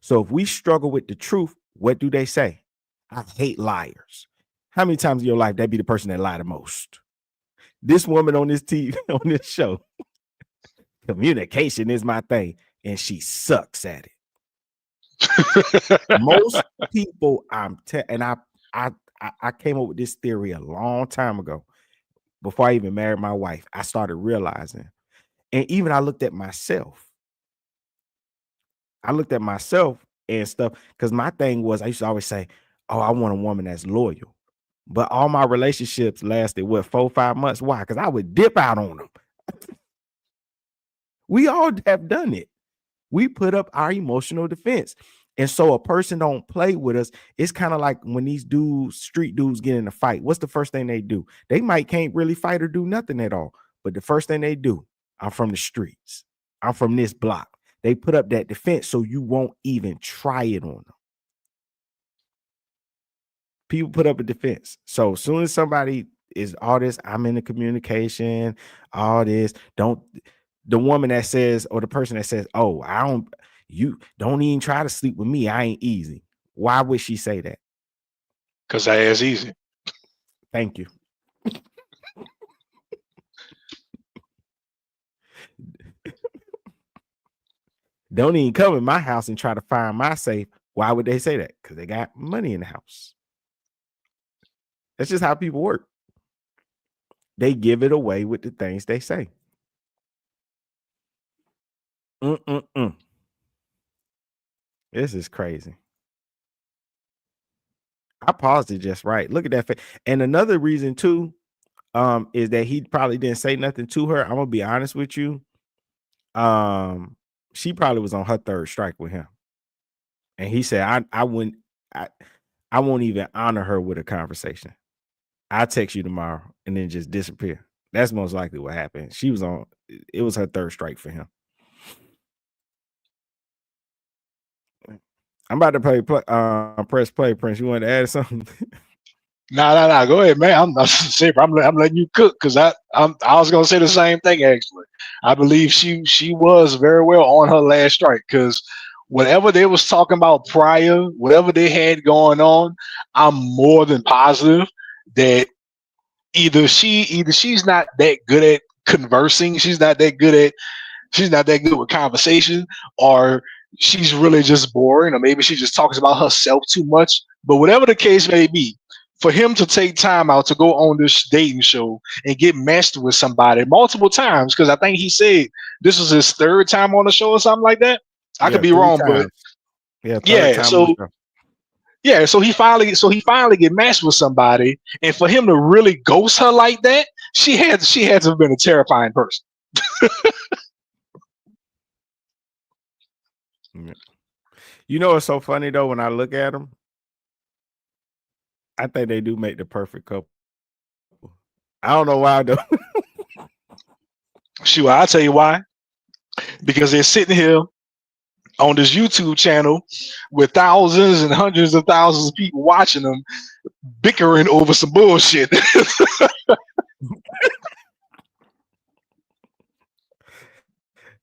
So if we struggle with the truth, what do they say? I hate liars. How many times in your life that be the person that lied the most? This woman on this TV, on this show, communication is my thing, and she sucks at it. Most people, I came up with this theory a long time ago. Before I even married my wife, I started realizing, and even I looked at myself. And stuff, because my thing was, I used to always say, oh, I want a woman that's loyal. But all my relationships lasted, 4-5 months? Why? Because I would dip out on them. We all have done it. We put up our emotional defense. And so a person don't play with us. It's kind of like when these street dudes get in a fight. What's the first thing they do? They can't really fight or do nothing at all. But the first thing they do, I'm from the streets. I'm from this block. They put up that defense so you won't even try it on them. People put up a defense. So as soon as somebody is all this, I'm in the communication, all this, the woman that says, or the person that says, oh, you don't even try to sleep with me, I ain't easy. Why would she say that? Because that is easy. Thank you. Don't even come in my house and try to find my safe. Why would they say that? Because they got money in the house. That's just how people work. They give it away with the things they say. This is crazy. I paused it just right. Look at that. And another reason too, is that he probably didn't say nothing to her. I'm gonna be honest with you. She probably was on her third strike with him. And he said, I won't even honor her with a conversation. I'll text you tomorrow and then just disappear. That's most likely what happened. It was her third strike for him. I'm about to press play, Prince. You want to add something? Nah. Go ahead, man. I'm letting you cook because I was gonna say the same thing. Actually, I believe she was very well on her last strike because whatever they was talking about prior, whatever they had going on, I'm more than positive that either she's not that good at conversing, she's not that good with conversation, or she's really just boring, or maybe she just talks about herself too much. But whatever the case may be, for him to take time out to go on this dating show and get matched with somebody multiple times, because I think he said this was his third time on the show or something like that. I could Yeah, be 3 wrong, but times. Yeah, third yeah. time on the So show. yeah, so he finally get matched with somebody, and for him to really ghost her like that, she had to have been a terrifying person. Yeah. You know what's so funny though? When I look at them, I think they do make the perfect couple. I don't know why though. Shoot, I'll tell you why. Because they're sitting here on this YouTube channel with thousands and hundreds of thousands of people watching them bickering over some bullshit.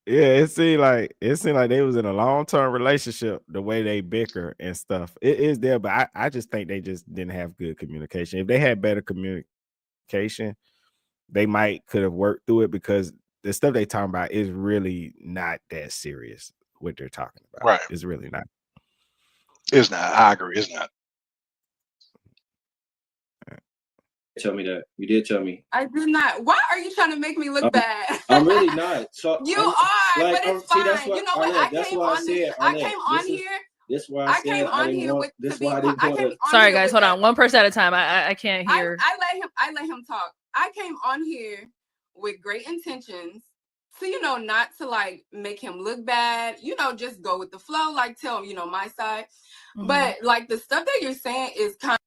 Yeah, it seemed like they was in a long-term relationship. The way they bicker and stuff, it is there, but I just think they just didn't have good communication. If they had better communication, they might could have worked through it, because the stuff they talking about is really not that serious. What they're talking about, Right. It's really not. It's not. I agree. It's not. Tell me that. You did tell me. I did not. Why are you trying to make me look bad? I'm really not. So You I'm, are, like, but it's see, fine. that's what, You know what? Arlette, I that's came why I on this. said, I Arlette, came on here. this is why I I said came I on didn't here want. with This to why be. I didn't I want came to. on Sorry, here guys, with hold that. on. One person at a time. I can't hear. I let him talk. I came on here with great intentions to, not to like make him look bad, just go with the flow, like tell him, my side. Mhm. But like the stuff that you're saying is kind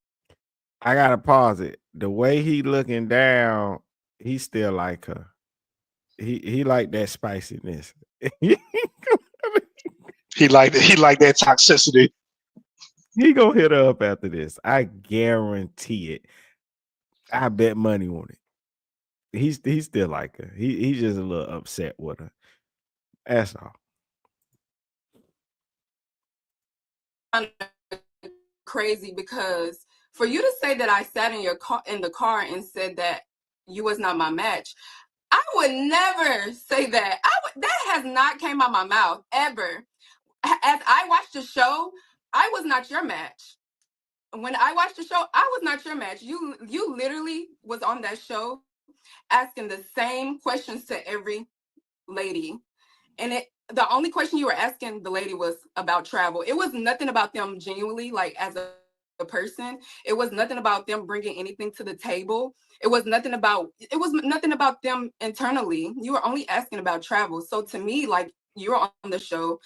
I gotta pause it. The way he looking down, he still like her. He like that spiciness. He like that toxicity. He gonna hit her up after this. I guarantee it. I bet money on it. He's still like her. He's just a little upset with her. That's all. of crazy because for you to say that I sat in the car and said that you was not my match, I would never say that. That has not came out my mouth ever. As I watched the show, I was not your match. When I watched the show, I was not your match. You literally was on that show asking the same questions to every lady. And the only question you were asking the lady was about travel. It was nothing about them genuinely, like as a person. It was nothing about them bringing anything to the table. It was nothing about them internally. You were only asking about travel. So to me, like, you're on the show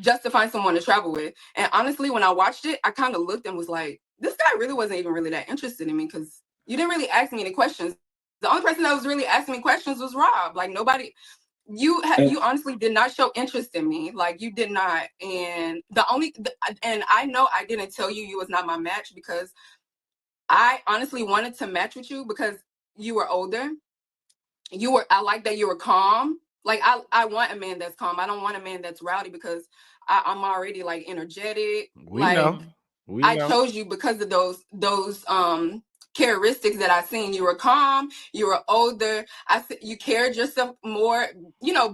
just to find someone to travel with. And honestly, when I watched it, I kind of looked and was like, this guy really wasn't even really that interested in me, because you didn't really ask me any questions. The only person that was really asking me questions was Rob. Like, nobody. You honestly did not show interest in me. Like, you did not. And and I know I didn't tell you was not my match, because I honestly wanted to match with you because you were older. I like that you were calm. Like, I want a man that's calm. I don't want a man that's rowdy, because I'm already like energetic. We Like, know. We I know. chose you because of those characteristics that I seen. You were calm, you were older, you cared yourself more,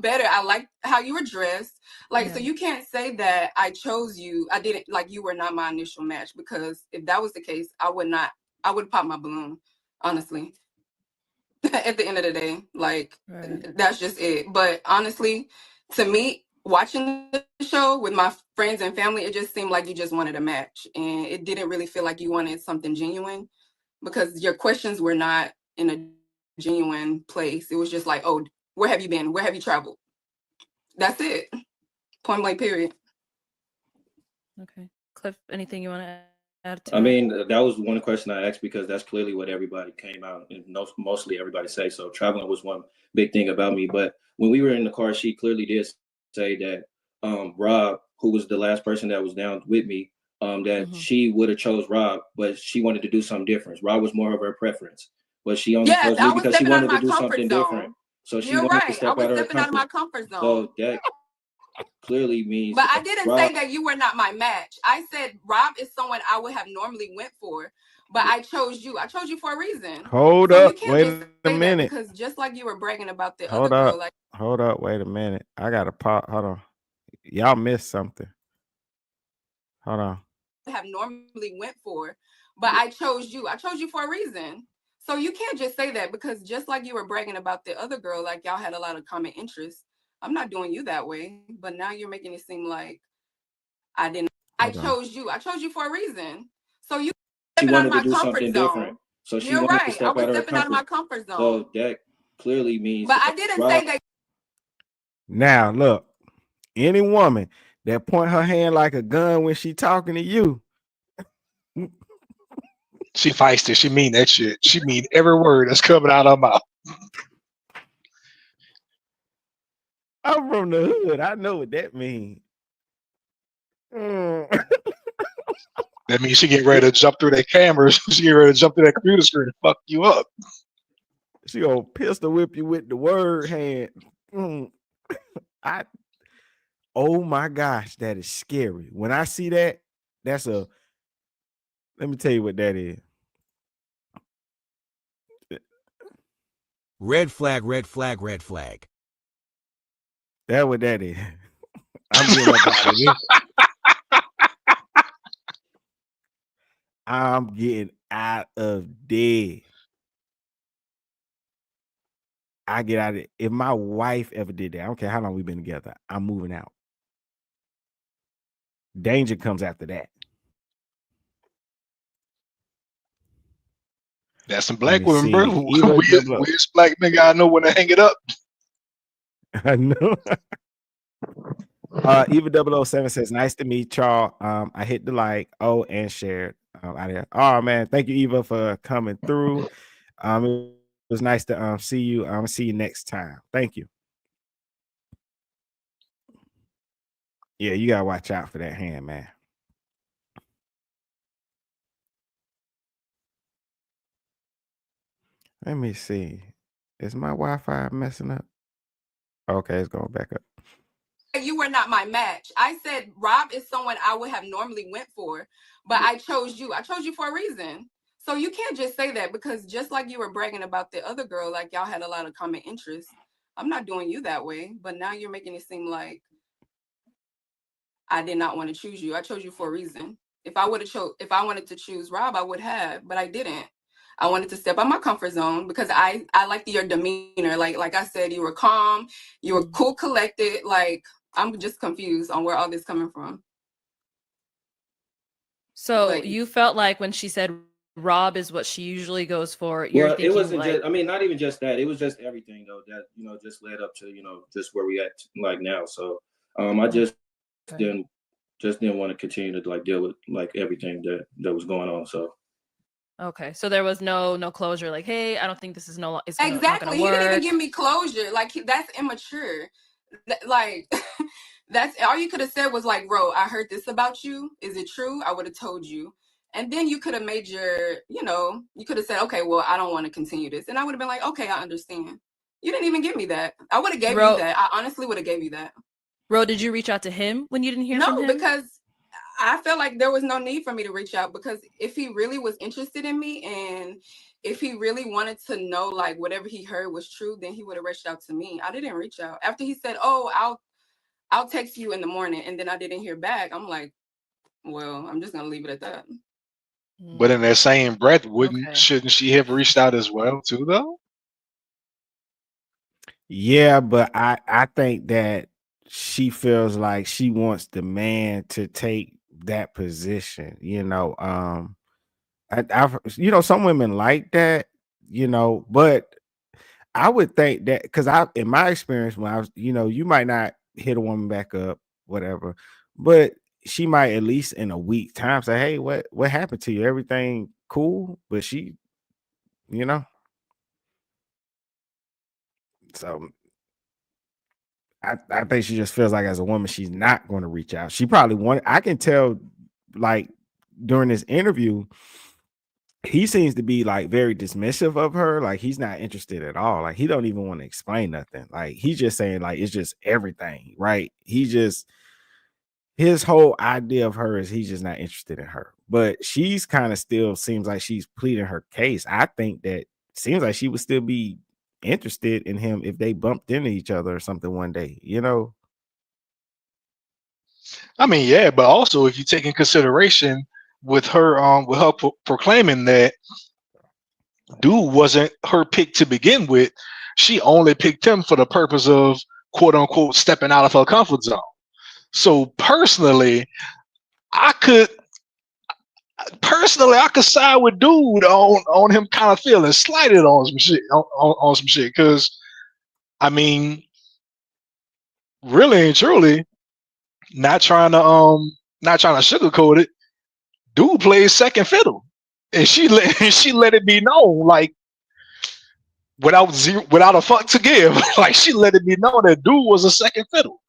better. I liked how you were dressed. Like, so you can't say that I chose you. I didn't, like, you were not my initial match, because if that was the case, I would pop my balloon, honestly. At the end of the day, like, that's just it. But honestly, to me, watching the show with my friends and family, it just seemed like you just wanted a match, and it didn't really feel like you wanted something genuine, because your questions were not in a genuine place. It was just like, oh, where have you been? Where have you traveled? That's it. Point blank, period. Okay. Cliff, anything you want to add to I that? mean, that was one question I asked, because that's clearly what everybody came out and mostly everybody say. So traveling was one big thing about me. But when we were in the car, she clearly did say that Rob, who was the last person that was down with me, that she would have chose Rob, but she wanted to do something different. Rob was more of her preference, but she only chose me because she wanted to do something different. So she You're wanted to right. I step was out of her stepping out of my comfort zone. So clearly means. But I didn't say that you were not my match. I said Rob is someone I would have normally went for, but I chose you. I chose you for a reason. Hold so up, you can't wait just a say minute. that because just like you were bragging about the Hold other up, girl, like hold up, wait a minute. I got to pop. Hold on, y'all missed something. Hold on. have normally went for, but I chose you. I chose you for a reason. So you can't just say that because just like you were bragging about the other girl, like y'all had a lot of common interests. I'm not doing you that way, but now you're making it seem like I didn't. I chose you. I chose you for a reason. So you She stepping out wanted of to my do comfort something zone. different. So she You're wanted to right. I step was out of her stepping out of my comfort zone. So that clearly means. But I didn't say that. Now look, any woman that point her hand like a gun when she talking to you, She feisty. She mean that shit. She mean every word that's coming out of her mouth. I'm from the hood. I know what that means. That means she get ready to jump through that camera. She get ready to jump through that computer screen and fuck you up. She gonna pistol whip you with the word hand. Oh my gosh, that is scary. When I see that, let me tell you what that is. Red flag, red flag, red flag. That's what that is. I'm getting up out of this. I'm getting out of there. I get out of it. If my wife ever did that, I don't care how long we've been together, I'm moving out. Danger comes after that. That's some Let black me women, bro. see. Eva double. We as black nigga, I know when to hang it up. I know. Eva 007 says, nice to meet y'all. I hit the like, and shared. Out here. Oh man, thank you, Eva, for coming through. It was nice to see you. See you next time. Thank you. Yeah, you gotta watch out for that hand, man. Let me see. Is my Wi-Fi messing up? Okay, it's going back up. You were not my match. I said Rob is someone I would have normally went for, but I chose you. I chose you for a reason. So you can't just say that because just like you were bragging about the other girl, like y'all had a lot of common interests. I'm not doing you that way, but now you're making it seem like I did not want to choose you. I chose you for a reason. If I wanted to choose Rob, I would have, but I didn't. I wanted to step out my comfort zone because I liked your demeanor. Like I said, you were calm, you were cool, collected. Like I'm just confused on where all this coming from. So you felt like when she said Rob is what she usually goes for, you're thinking it wasn't like, just. I mean, not even just that. It was just everything though that just led up to just where we at like now. So I just didn't want to continue to like deal with like everything that was going on. So. Okay, so there was no closure. Like, hey, I don't think this is it's exactly. not gonna work. He didn't even give me closure. Like that's immature. Like that's all you could have said was like, bro, I heard this about you. Is it true? I would have told you. And then you could have made you could have said, okay, well, I don't want to continue this. And I would have been like, okay, I understand. You didn't even give me that. I would have gave you that. I honestly would have gave you that. Ro, did you reach out to him when you didn't hear from him? No, because I felt like there was no need for me to reach out because if he really was interested in me and if he really wanted to know like whatever he heard was true, then he would have reached out to me. I didn't reach out. After he said, oh, I'll text you in the morning, and then I didn't hear back. I'm like, well, I'm just gonna leave it at that. But in that same breath, shouldn't she have reached out as well too, though? Yeah, but I think that she feels like she wants the man to take that position. Some women like that. But I would think that because in my experience, when I was, you might not hit a woman back up, whatever, but she might at least in a week time say, "Hey, what happened to you? Everything cool?" But she, so I think she just feels like as a woman, she's not going to reach out. She probably I can tell, like during this interview, he seems to be like very dismissive of her. Like he's not interested at all. Like he don't even want to explain nothing. Like he's just saying like it's just everything, right? His whole idea of her is he's just not interested in her. But she's kind of still seems like she's pleading her case. I think that seems like she would still be interested in him if they bumped into each other or something one day, you know? I mean, yeah, but also if you take in consideration with her proclaiming that dude wasn't her pick to begin with, she only picked him for the purpose of quote unquote stepping out of her comfort zone. So I could I could side with dude on him kind of feeling slighted on some shit on some shit because I mean, really and truly, not trying to sugarcoat it. Dude plays second fiddle, and she let it be known like without a fuck to give. Like she let it be known that dude was a second fiddle.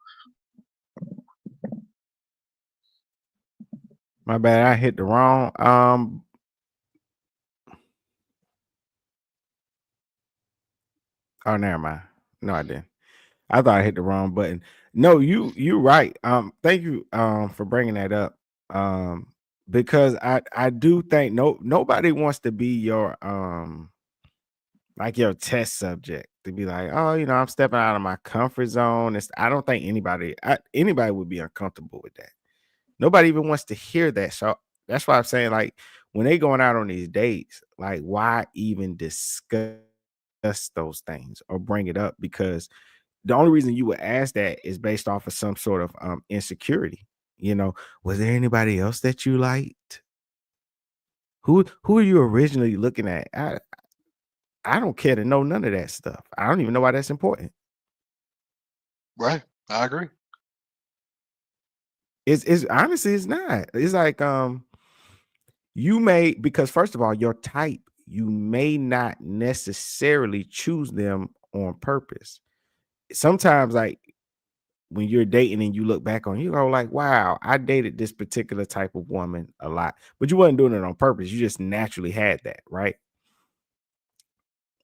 My bad, I hit the wrong. Oh, never mind. No, I didn't. I thought I hit the wrong button. No, you're right. Thank you for bringing that up. Because I do think nobody wants to be your like your test subject to be like, oh, you know, I'm stepping out of my comfort zone. I don't think anybody would be uncomfortable with that. Nobody even wants to hear that. So that's why I'm saying, like, when they going out on these dates, like, why even discuss those things or bring it up? Because the only reason you would ask that is based off of some sort of insecurity. You know, was there anybody else that you liked? Who are you originally looking at? I don't care to know none of that stuff. I don't even know why that's important. Right, I agree. It's honestly it's not. It's like you may, because first of all, your type, you may not necessarily choose them on purpose. Sometimes, like when you're dating and you look back on, you go like, wow, I dated this particular type of woman a lot, but you wasn't doing it on purpose. You just naturally had that, right?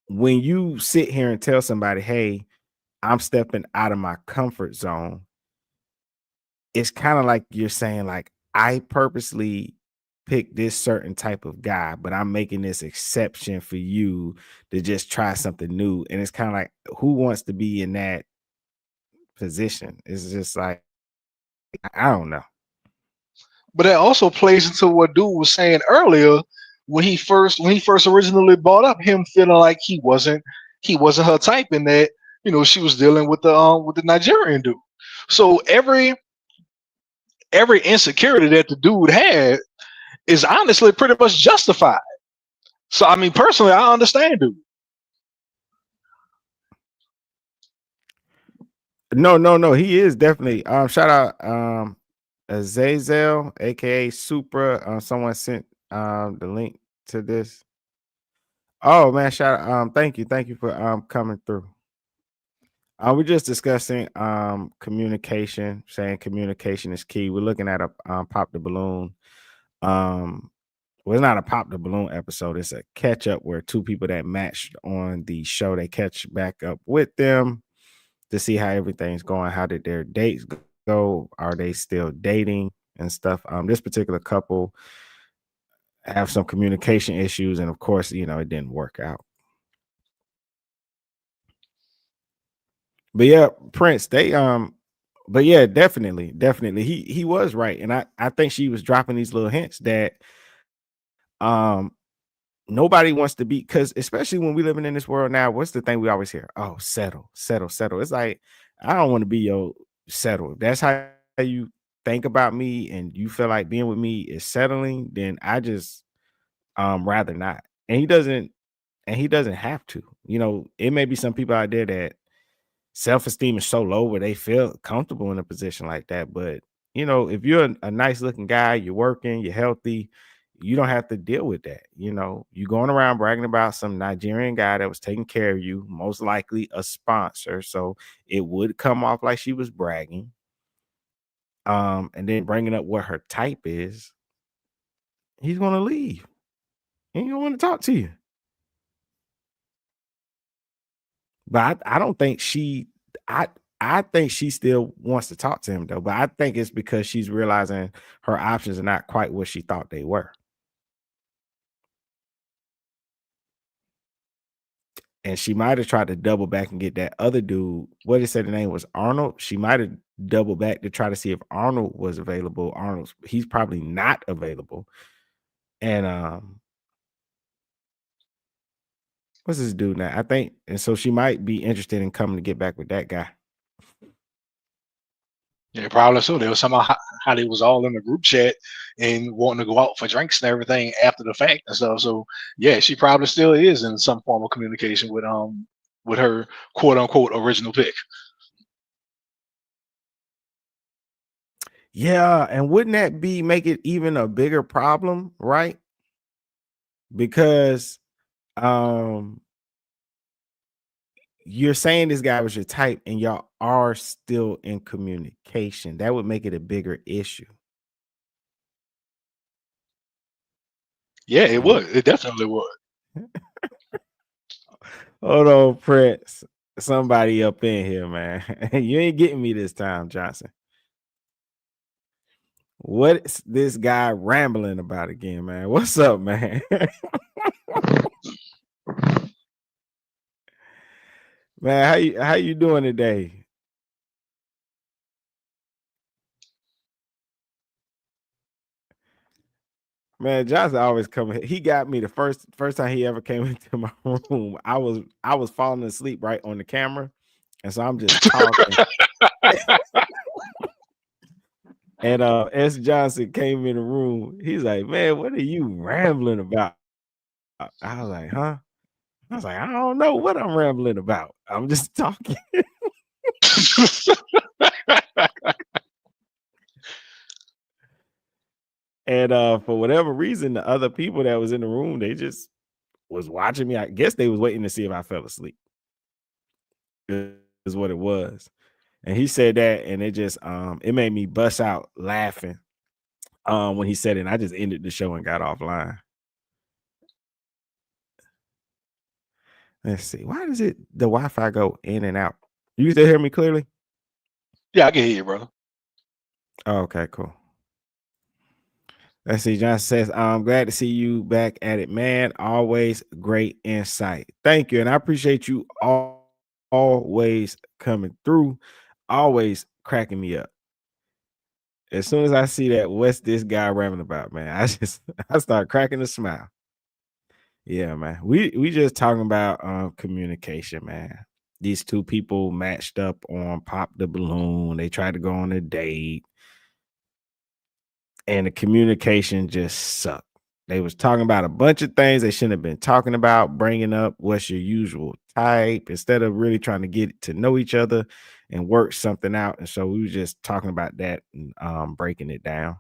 When you sit here and tell somebody, hey, I'm stepping out of my comfort zone, it's kind of like you're saying, like, I purposely pick this certain type of guy, but I'm making this exception for you to just try something new. And it's kind of like, who wants to be in that position? It's just like, I don't know. But that also plays into what dude was saying earlier when he first originally brought up him feeling like he wasn't her type and that she was dealing with the Nigerian dude. So every insecurity that the dude had is honestly pretty much justified. So I mean, personally, I understand dude. No. He is definitely shout out Azazel, aka Supra. Someone sent the link to this. Oh man, shout out. Thank you for coming through. We're just discussing communication, saying communication is key. We're looking at a pop the balloon. Well, it's not a pop the balloon episode, it's a catch up where two people that matched on the show, they catch back up with them to see how everything's going. How did their dates go? Are they still dating and stuff? This particular couple have some communication issues, and of course, it didn't work out. But yeah, Prince, but yeah, definitely. He was right. And I think she was dropping these little hints that um nobody wants to be, because especially when we living in this world now, what's the thing we always hear? Oh, settle. It's like, I don't want to be your settle. If that's how you think about me and you feel like being with me is settling, then I just rather not. And he doesn't have to. It may be some people out there that self-esteem is so low where they feel comfortable in a position like that. But if you're a nice looking guy, you're working, you're healthy, you don't have to deal with that. You going around bragging about some Nigerian guy that was taking care of you, most likely a sponsor, so it would come off like she was bragging. And then bringing up what her type is, he's going to leave. He don't want to talk to you. But I don't think I think she still wants to talk to him though. But I think it's because she's realizing her options are not quite what she thought they were. And she might have tried to double back and get that other dude. What did it say the name was? Arnold. She might have doubled back to try to see if Arnold was available. He's probably not available. And what's this dude now? I think, and so she might be interested in coming to get back with that guy. Yeah, probably so. There was somehow how they was all in the group chat and wanting to go out for drinks and everything after the fact and stuff. So yeah, she probably still is in some form of communication with her quote unquote original pick. Yeah, and wouldn't that make it even a bigger problem, right? Because you're saying this guy was your type and y'all are still in communication. That would make it a bigger issue. Yeah, it would. It definitely would. Hold on, Prince. Somebody up in here, man. You ain't getting me this time, Johnson. What's this guy rambling about again, man? What's up, man? Man, how you doing today? Man, Johnson always coming. He got me the first time he ever came into my room. I was falling asleep right on the camera, and so I'm just talking. And S. Johnson came in the room. He's like, "Man, what are you rambling about?" I was like, "Huh?" I was like, "I don't know what I'm rambling about. I'm just talking." And for whatever reason, the other people that was in the room, they just was watching me. I guess they was waiting to see if I fell asleep. Is what it was. And he said that, and it just it made me bust out laughing when he said it. And I just ended the show and got offline. Let's see. Why does the Wi-Fi go in and out? You still hear me clearly? Yeah, I can hear you, brother. Oh, okay, cool. Let's see. John says, I'm glad to see you back at it, man. Always great insight. Thank you. And I appreciate you always coming through, always cracking me up. As soon as I see that, what's this guy rambling about, man? I start cracking a smile. Yeah, man. We just talking about communication, man. These two people matched up on Pop the Balloon. They tried to go on a date, and the communication just sucked. They was talking about a bunch of things they shouldn't have been talking about, bringing up what's your usual type instead of really trying to get to know each other and work something out. And so we were just talking about that and breaking it down.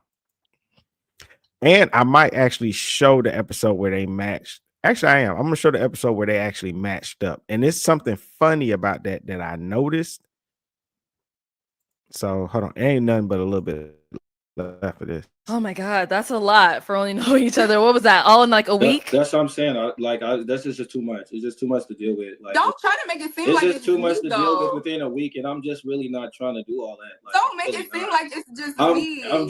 And I might actually show the episode where they matched. Actually, I am. I'm gonna show the episode where they actually matched up. And there's something funny about that I noticed. So hold on. It ain't nothing but a little bit left of this. Oh my God, that's a lot for only knowing each other. What was that? All in like a week? That's what I'm saying. That's just too much. It's just too much to deal with. Like, don't try to make it seem it's like just it's too much to though. deal with within a week, and I'm just really not trying to do all that. Like, don't make it seem like it's just me. I'm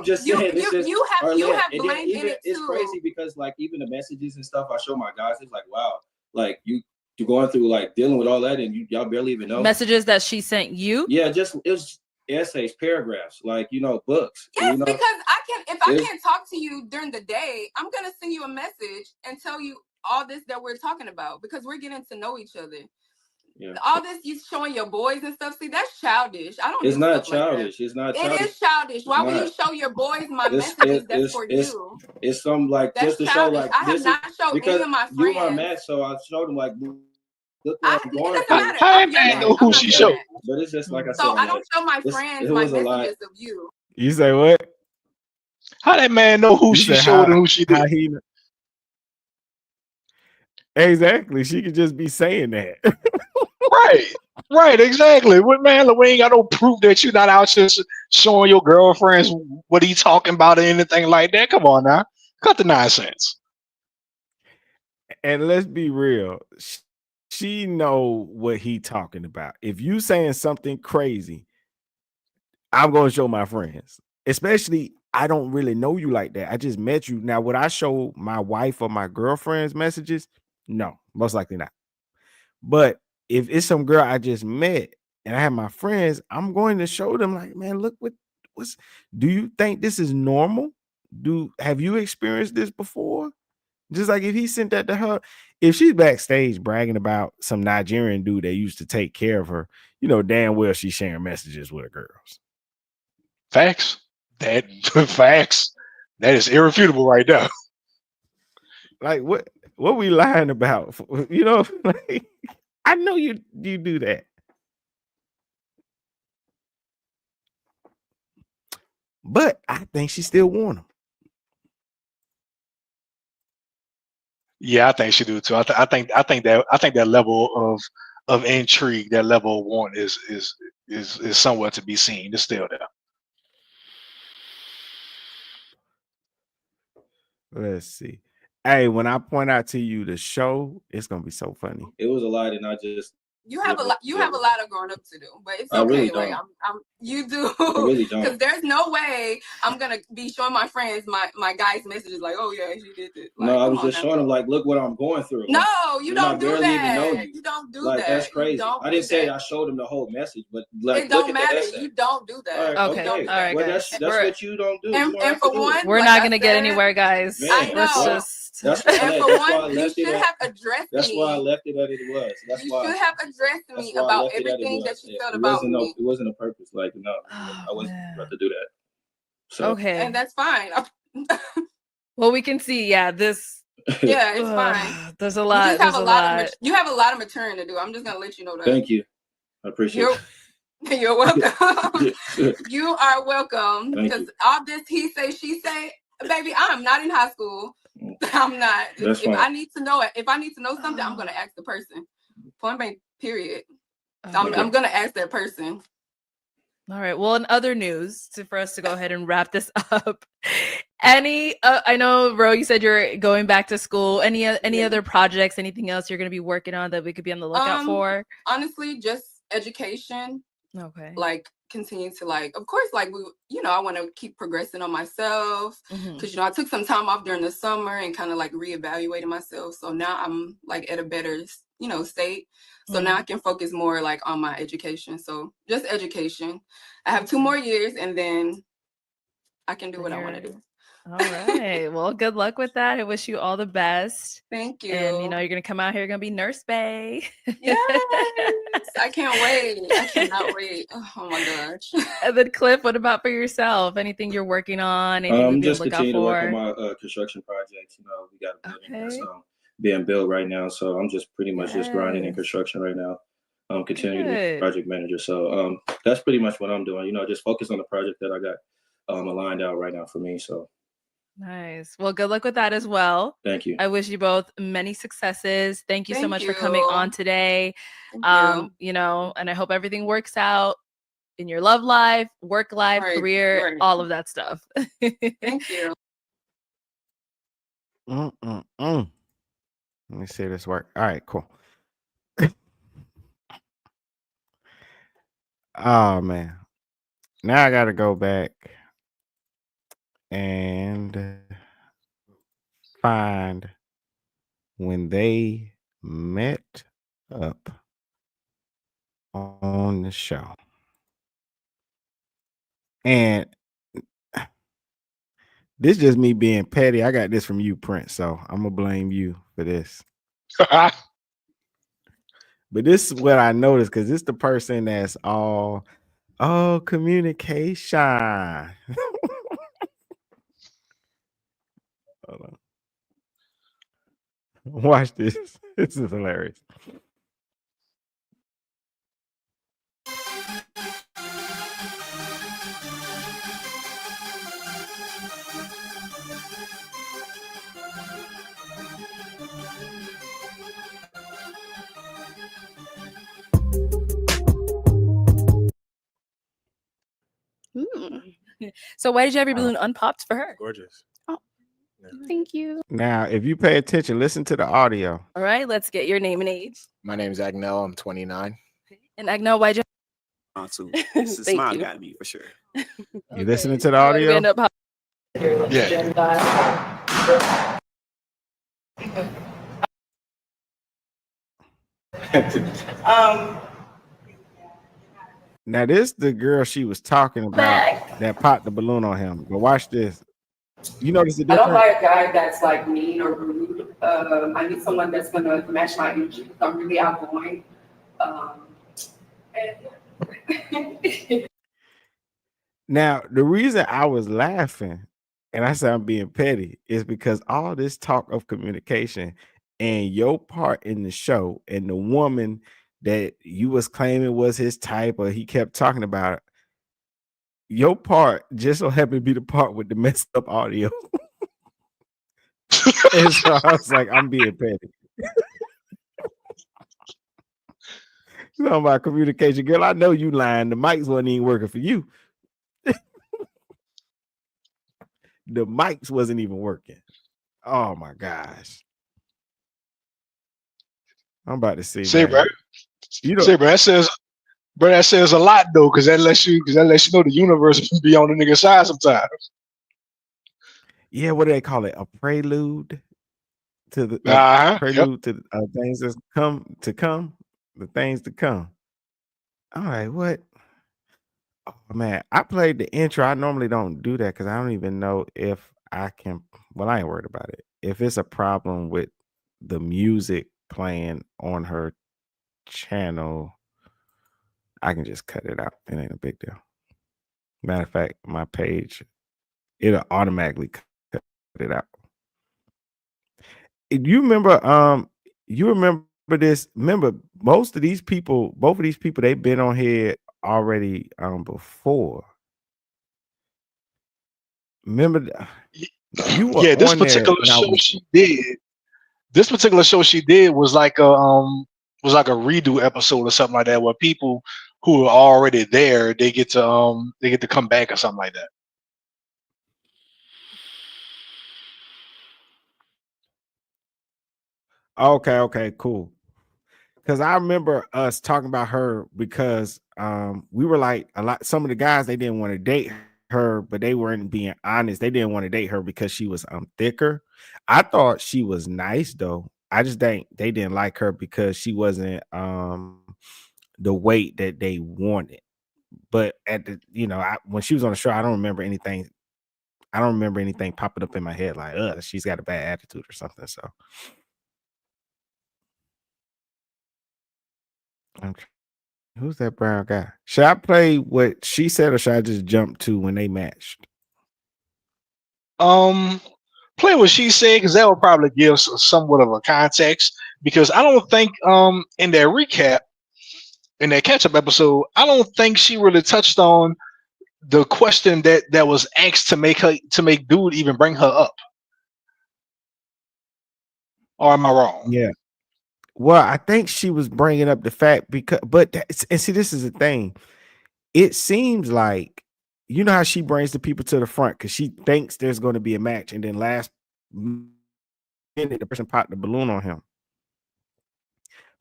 just saying. You have blame in it too. It's crazy because like even the messages and stuff I show my guys, it's like wow, like you're going through like dealing with all that, and y'all barely even know messages that she sent you. Yeah, it was essays, paragraphs, like books. Yes, because if I can't talk to you during the day, I'm gonna send you a message and tell you all this that we're talking about because we're getting to know each other. Yeah. All this you showing your boys and stuff. See, that's childish. I don't. It's not childish. Like it's not. Childish. It is childish. Why would you show your boys my messages? That's for you. It's some like that's just to childish. show like I have not showed any of my friends. You are mad, so I showed them like. Look what I'm going I man know who she showed. But it's just like I said. So I don't show my friends my messages of you. You say what? How that man know who she showed and who she did? Exactly. She could just be saying that. Right, exactly. What man, we ain't got no proof that you're not out just showing your girlfriends what he talking about or anything like that. Come on now. Cut the nonsense. And let's be real. She know what he talking about. If you saying something crazy, I'm going to show my friends. Especially, I don't really know you like that. I just met you. Now, would I show my wife or my girlfriend's messages? No, most likely not. But if it's some girl I just met and I have my friends, I'm going to show them like, man, look what's do you think this is normal? Have you experienced this before? Just like if he sent that to her, if she's backstage bragging about some Nigerian dude that used to take care of her, you know damn well she's sharing messages with her girls. Facts. That facts. That is irrefutable right now. Like what we lying about? You know, like, I know you do that. But I think she still want him. Yeah, I think she do too. I think that level of intrigue, that level of want is somewhat to be seen. It's still there. Let's see. Hey, when I point out to you the show, it's gonna be so funny. It was a lot, and I just you have a lot. You have a lot of growing up to do, but it's okay. I really like don't. you do. I really don't. Because there's no way I'm gonna be showing my friends my guys' messages like, oh yeah, she did it. Like, no, I was just showing them like, look what I'm going through. No, you don't do barely that. Even know you. You don't do like, that. That's crazy. I didn't say I showed them the whole message, but like, it don't look matter. At the essay. You don't do that. All right, well, guys. that's what you don't do. And for one, we're not gonna get anywhere, guys. Man, I know. That's why, and for one, you should have addressed me. That's why I left it as it was. You should have addressed me about everything that you felt about me. It wasn't a purpose. Like, no, I wasn't about to do that. So. Okay. And that's fine. Well, we can see, this. Yeah, it's fine. There's a lot. You have a lot of maturing to do. I'm just gonna let you know that. Thank you. I appreciate it. You're welcome. You are welcome. Because all this he say, she say, baby, I'm not in high school. I'm not. If I need to know something, I'm gonna ask the person. Point blank, period. I'm gonna ask that person. All right. Well, in other news, for us to go ahead and wrap this up, I know, Ro, you said you're going back to school. Any other projects, anything else you're going to be working on that we could be on the lookout for? Honestly, just education. Okay. Like continue to of course, I want to keep progressing on myself because I took some time off during the summer and kind of reevaluating myself. So now I'm at a better state. So now I can focus more on my education. So just education. I have 2 more years and then I can do what I want to do. All right. Well, good luck with that. I wish you all the best. Thank you. And you're gonna come out here, you're gonna be Nurse Bay. Yes. I can't wait. I cannot wait. Oh my gosh. And then Cliff, what about for yourself? Anything you're working on? Anything just continue to work on my construction projects. We got a building that's being built right now. So I'm just pretty much just grinding in construction right now. Continuing to be project manager. So that's pretty much what I'm doing. Just focus on the project that I got aligned out right now for me. So nice. Well, good luck with that as well. Thank you. I wish you both many successes. Thank you so much for coming on today. Thank you. And I hope everything works out in your love life, work life, career, all of that stuff. Thank you. Let me see this work. All right, cool. Oh man. Now I gotta go back and find when they met up on the show. And this is just me being petty. I got this from you, Prince. So I'm gonna blame you for this. But this is what I noticed because it's the person that's all communication. Hold on. Watch this. This is hilarious. So why did you have your balloon unpopped for her? Gorgeous. Oh. Thank you. Now, if you pay attention, listen to the audio. All right, let's get your name and age. My name is Agnell. I'm 29. And Agnell, why'd you? Too. It's a Thank smile you. gotta be for sure. You listening to the Why did we audio? end up Yeah. Now, this the girl she was talking about that popped the balloon on him. But watch this. You notice the I don't difference? like a guy that's like mean or rude. I need someone that's gonna match my energy. I'm really outgoing. Now, the reason I was laughing and I said I'm being petty is because all this talk of communication and your part in the show and the woman that you was claiming was his type or he kept talking about, your part just so happened to be the part with the messed up audio. And so I was like, I'm being petty. Talking about communication. Girl, I know you lying. The mics wasn't even working for you. The mics wasn't even working. Oh my gosh. I'm about to see. Say, bro. You know, Say, bro, that says a lot though, because that lets you know the universe can be on the nigga side sometimes. yeah, what do they call it? A prelude to the Yep. to things that come, the things to come. All right, what? Oh man, I played the intro. I normally don't do that because I don't even know if I can. Well, I ain't worried about it. If it's a problem with the music playing on her channel, I can just cut it out. It ain't a big deal. Matter of fact, my page, it'll automatically cut it out. You remember this? Remember, both of these people, they've been on here already before. Remember, you were Yeah, this on there particular when I show was. she did. This particular show she did was like a redo episode or something like that, where people who are already there they get to come back or something like that. Okay, cool. Because I remember us talking about her because we were like some of the guys, they didn't want to date her, but they weren't being honest. They didn't want to date her because she was thicker. I thought she was nice though. I just think they didn't like her because she wasn't the weight that they wanted. But at the when she was on the show, I don't remember anything popping up in my head like she's got a bad attitude or something. So okay. Who's that brown guy? Should I play what she said or should I just jump to when they matched? Play what she said because that will probably give somewhat of a context. Because I don't think in that recap, in that catch up episode, I don't think she really touched on the question that was asked to make dude even bring her up. Or am I wrong? Yeah. Well, I think she was bringing up the fact and see, this is the thing. It seems like, you know how she brings the people to the front because she thinks there's going to be a match, and then last minute the person popped the balloon on him.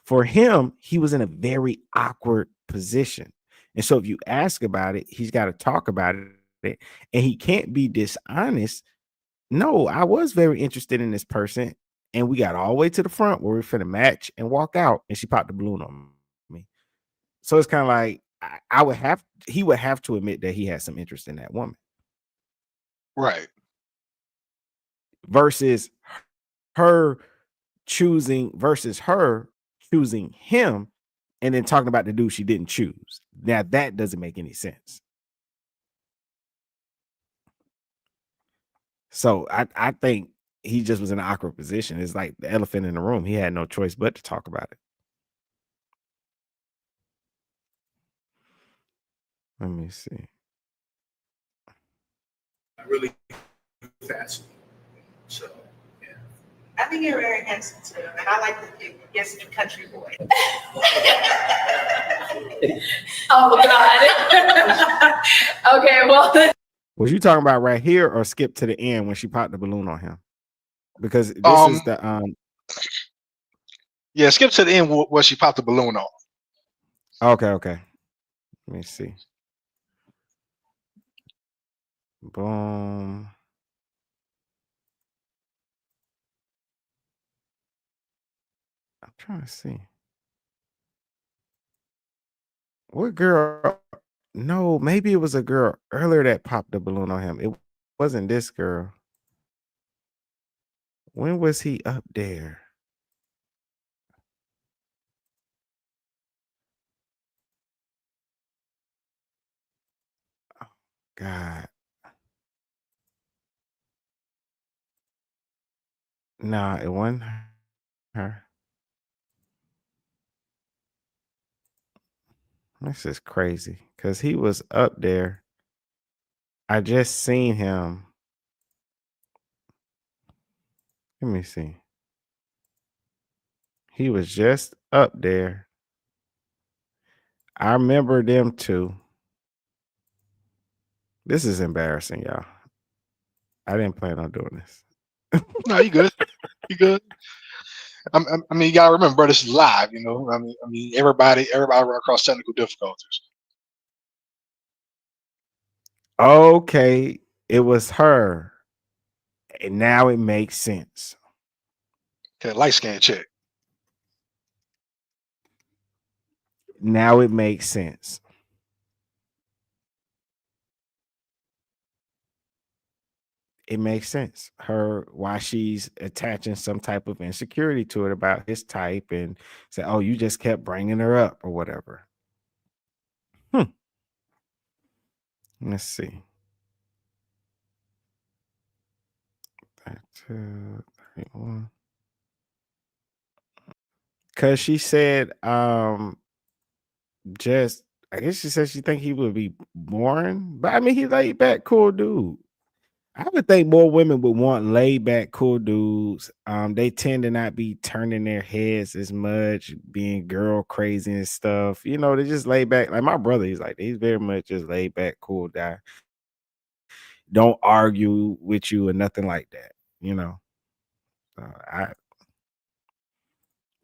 For him, he was in a very awkward position. And so if you ask about it, he's got to talk about it. And he can't be dishonest. No, I was very interested in this person. And we got all the way to the front where we're finna match and walk out. And she popped the balloon on me. So it's kind of like he would have to admit that he had some interest in that woman. Right. Versus her choosing him and then talking about the dude she didn't choose. Now that doesn't make any sense. So I think he just was in an awkward position. It's like the elephant in the room. He had no choice but to talk about it. Let me see. Really fast. So, yeah. I think you're very handsome too, and I like the yes, the country boy. Oh God. Okay, well. Was you talking about right here or skip to the end when she popped the balloon on him? because this is the Yeah, skip to the end where she popped the balloon on. Okay. Let me see. Boom. I'm trying to see. What girl? No, maybe it was a girl earlier that popped the balloon on him. It wasn't this girl. When was he up there? Oh, God. Nah, it wasn't her. This is crazy because he was up there. I just seen him. Let me see. He was just up there. I remember them two. This is embarrassing, y'all. I didn't plan on doing this. No, you good. You good. I mean, you gotta remember, bro, this is live. You know, I mean, everybody run across technical difficulties. Okay, it was her. And now it makes sense. Okay, light scan check. Now it makes sense. It makes sense. Her why she's attaching some type of insecurity to it about his type and say, "Oh, you just kept bringing her up or whatever." Let's see. 32, 31. Cause she said, just I guess she said she think he would be boring, but I mean he laid back, cool dude. I would think more women would want laid back, cool dudes. They tend to not be turning their heads as much, being girl crazy and stuff. You know, they just laid back. Like my brother, he's very much just laid back, cool guy. Don't argue with you or nothing like that. You know, I.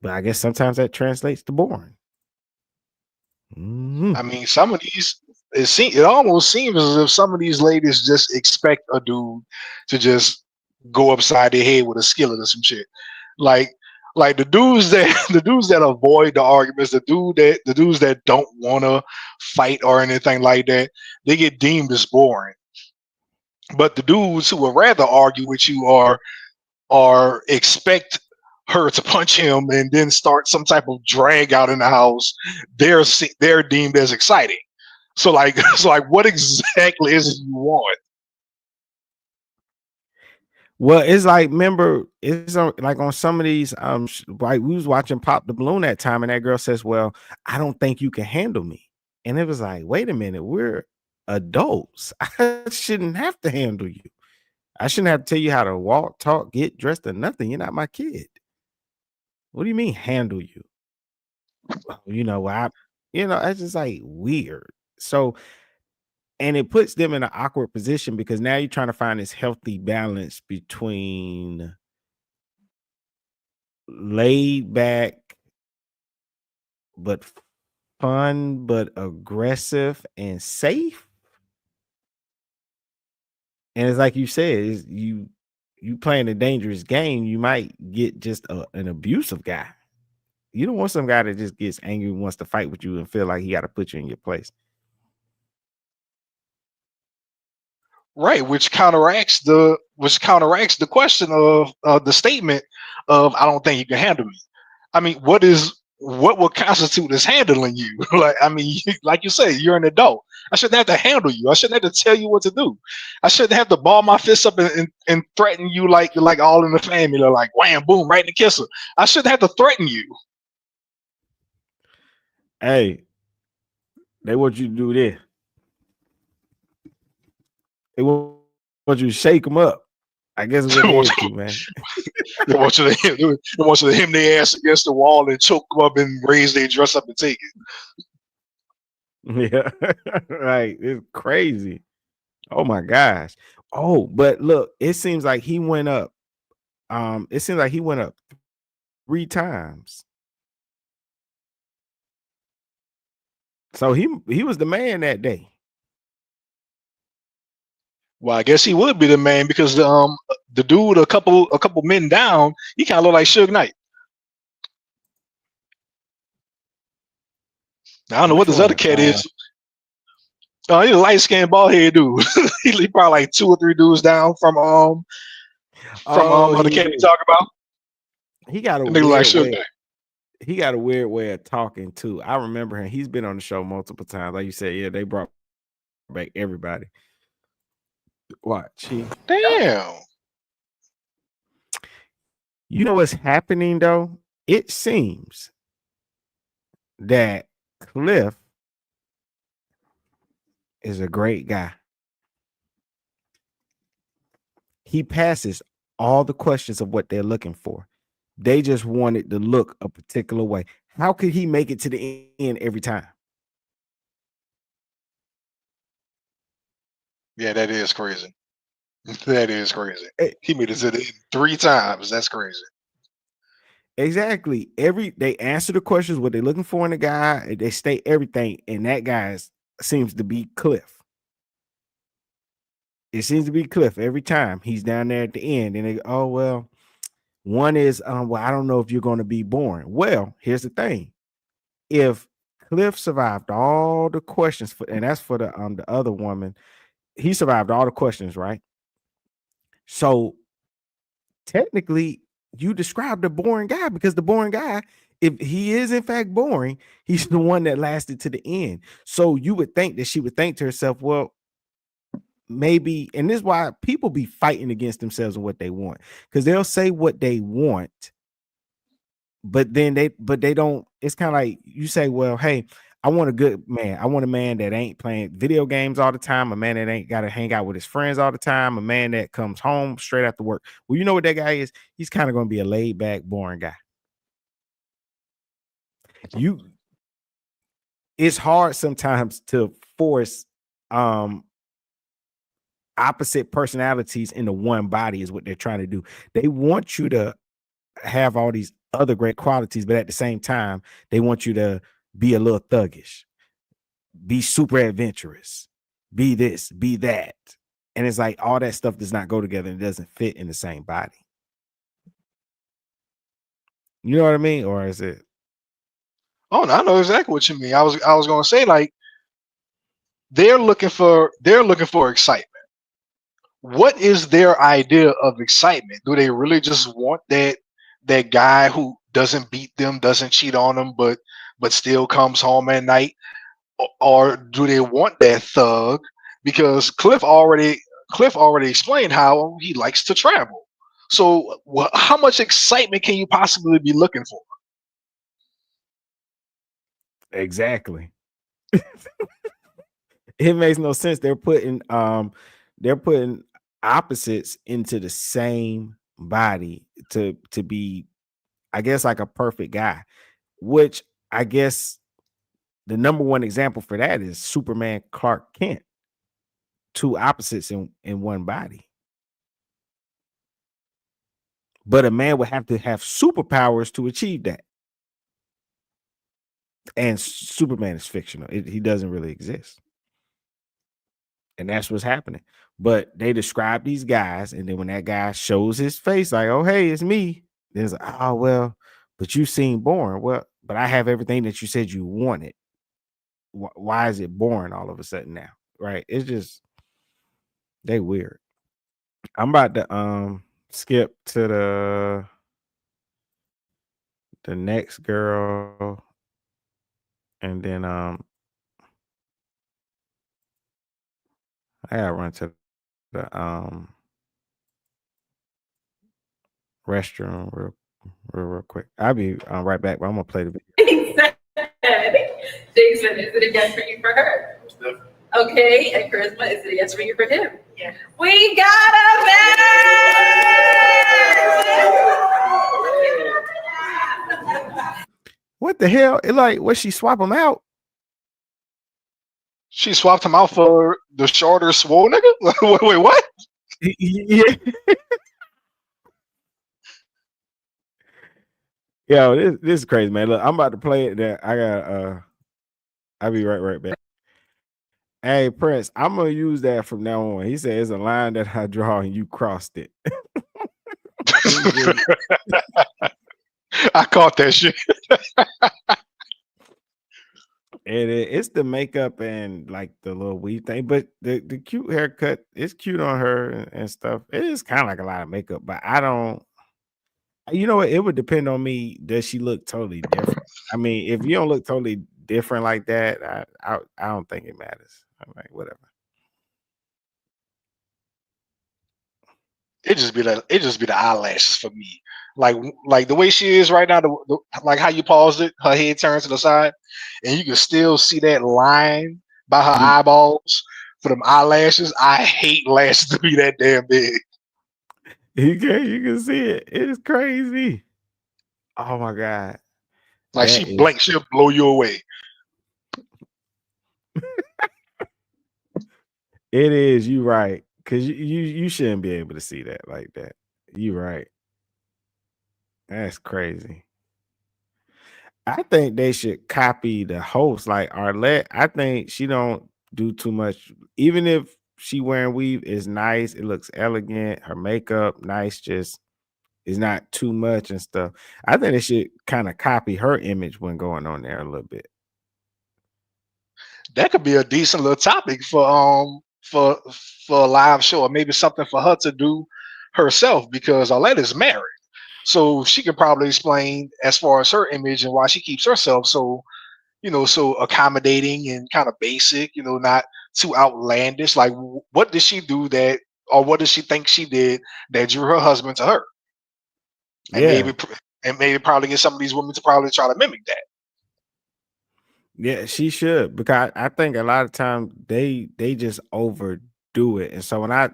But I guess sometimes that translates to boring. I mean, some of these it almost seems as if some of these ladies just expect a dude to just go upside their head with a skillet or some shit. Like like the dudes that avoid the arguments, the dudes that don't wanna fight or anything like that, they get deemed as boring. But the dudes who would rather argue with you or expect her to punch him and then start some type of drag out in the house, they're deemed as exciting. So like so like what exactly is it you want? Well, it's like remember, it's like on some of these like we was watching Pop the Balloon that time, and that girl says, "Well, I don't think you can handle me." And it was like, wait a minute, we're adults. I shouldn't have to handle you. I shouldn't have to tell you how to walk, talk, get dressed, or nothing. You're not my kid. What do you mean handle you? You know, it's just like weird. So, and it puts them in an awkward position because now you're trying to find this healthy balance between laid back but fun but aggressive and safe. And it's like you said, you playing a dangerous game, you might get just an abusive guy. You don't want some guy that just gets angry and wants to fight with you and feel like he got to put you in your place. Right, which counteracts the question of the statement of I don't think you can handle me. I mean, what would constitute as handling you? Like, I mean, like you say, you're an adult. I shouldn't have to handle you. I shouldn't have to tell you what to do. I shouldn't have to ball my fists up and threaten you like all in the family, like wham, boom, right in the kisser. I shouldn't have to threaten you. Hey, they want you to do this. They want you to shake them up. I guess what they into, man. They want you to him their ass against the wall and choke them up and raise their dress up and take Yeah, right. It's crazy. Oh my gosh. Oh, but look, it seems like he went up it seems like he went up 3 times. So he was the man that day. Well, I guess he would be the man because the dude a couple men down, he kind of look like Suge Knight. I don't know what Which this other one? cat is. He's a light skinned bald head dude. He probably like 2 or 3 dudes down from the cat we talk about. He got a And they look like weird Suge way. Knight. He got a weird way of talking too. I remember him. He's been on the show multiple times. Like you said, yeah, they brought back everybody. Watch. Damn. You know what's happening though? It seems that Cliff is a great guy. He passes all the questions of what they're looking for. They just wanted to look a particular way. How could he make it to the end every time? Yeah, that is crazy. That is crazy. Eh, He made it to the end 3 times. That's crazy. Exactly. They answer the questions, what they're looking for in the guy, they state everything, and that guy seems to be Cliff. It seems to be Cliff every time he's down there at the end, and they go, oh well, one is well, I don't know if you're going to be born. Well, here's the thing: if Cliff survived all the questions and that's for the other woman, he survived all the questions, right? So technically, you described a boring guy because the boring guy, if he is in fact boring, he's the one that lasted to the end. So you would think that she would think to herself, well, maybe, and this is why people be fighting against themselves and what they want, because they'll say what they want, but then they don't. It's kind of like you say, well, hey, I want a good man. I want a man that ain't playing video games all the time, a man that ain't got to hang out with his friends all the time, a man that comes home straight after work. Well, you know what that guy is? He's kind of going to be a laid back, boring guy. It's hard sometimes to force opposite personalities into one body is what they're trying to do. They want you to have all these other great qualities, but at the same time, they want you to be a little thuggish, be super adventurous, be this, be that. And it's like all that stuff does not go together and it doesn't fit in the same body. You know what I mean? Or is it? Oh, no, I know exactly what you mean. I was gonna say, like, they're looking for excitement. What is their idea of excitement? Do they really just want that guy who doesn't beat them, doesn't cheat on them, but still comes home at night? Or do they want that thug? Because Cliff already explained how he likes to travel. So how much excitement can you possibly be looking for? Exactly. It makes no sense. They're putting opposites into the same body to be, I guess, like a perfect guy, which I guess the number one example for that is Superman Clark Kent. Two opposites in one body. But a man would have to have superpowers to achieve that. And Superman is fictional. He doesn't really exist. And that's what's happening. But they describe these guys, and then when that guy shows his face, like, oh, hey, it's me. Then it's like, oh, well, but you seem boring. Well, but I have everything that you said you wanted. Why is it boring all of a sudden now? Right? It's just they weird. I'm about to skip to the next girl, and then I gotta run to the restroom real quick. I'll be right back, but I'm gonna play the video. Jason, is it a yes for you for her? Okay, and Charisma, is it a yes for you for him? Yeah. We got a match! What the hell? It like, what, she swap him out? She swapped him out for the shorter, swole nigga? Wait, what? Yeah. Yo, this is crazy, man. Look, I'm about to play it. That I got. I'll be right back. Hey Prince, I'm gonna use that from now on. He said it's a line that I draw and you crossed it. I caught that shit. It's the makeup and like the little weave thing, but the cute haircut is cute on her and stuff. It is kind of like a lot of makeup, but I don't. You know what? It would depend on me. Does she look totally different? I mean, if you don't look totally different like that, I don't think it matters. I'm like, whatever. It just be the eyelashes for me. Like the way she is right now, like how you paused it, her head turns to the side, and you can still see that line by her eyeballs for them eyelashes. I hate lashes to be that damn big. You can see it. It's crazy. Oh my god. Like she blinks, she'll blow you away. It is, you right. Cause you shouldn't be able to see that like that. You right. That's crazy. I think they should copy the host like Arlette. I think she don't do too much. Even if she wearing weave, is nice. It looks elegant. Her makeup, nice, just is not too much and stuff. I think they should kind of copy her image when going on there a little bit. That could be a decent little topic for a live show, or maybe something for her to do herself, because Arlette is married. So she could probably explain as far as her image and why she keeps herself so, so accommodating and kind of basic, not too outlandish. Like, what did she do that, or what does she think she did that drew her husband to her? And Yeah. maybe probably get some of these women to probably try to mimic that. Yeah, she should, because I think a lot of times they just overdo it. And so when I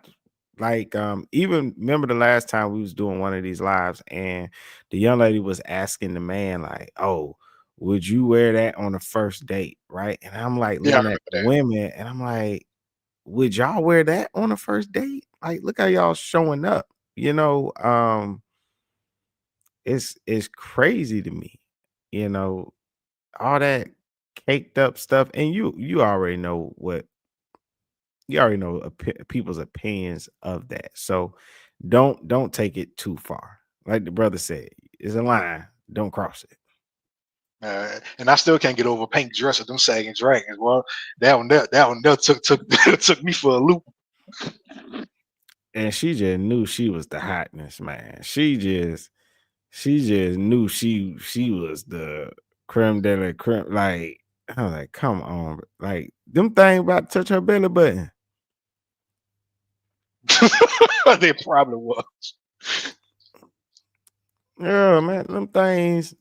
like even remember the last time we was doing one of these lives and the young lady was asking the man, like, oh, would you wear that on the first date? Right. And I'm like Yeah, I looking remember at the that. women and I'm like, would y'all wear that on a first date? Like, look how y'all showing up, it's crazy to me, you know, all that caked up stuff, and you already know people's opinions of that. So don't take it too far. Like the brother said, it's a line. Don't cross it. And I still can't get over pink dress with them sagging dragons. Well, that one there took took me for a loop. And she just knew she was the hotness, man. She just knew she was the creme de la creme. Like, I was like, come on, like them thing about to touch her belly button. They probably was. Yeah, man, them things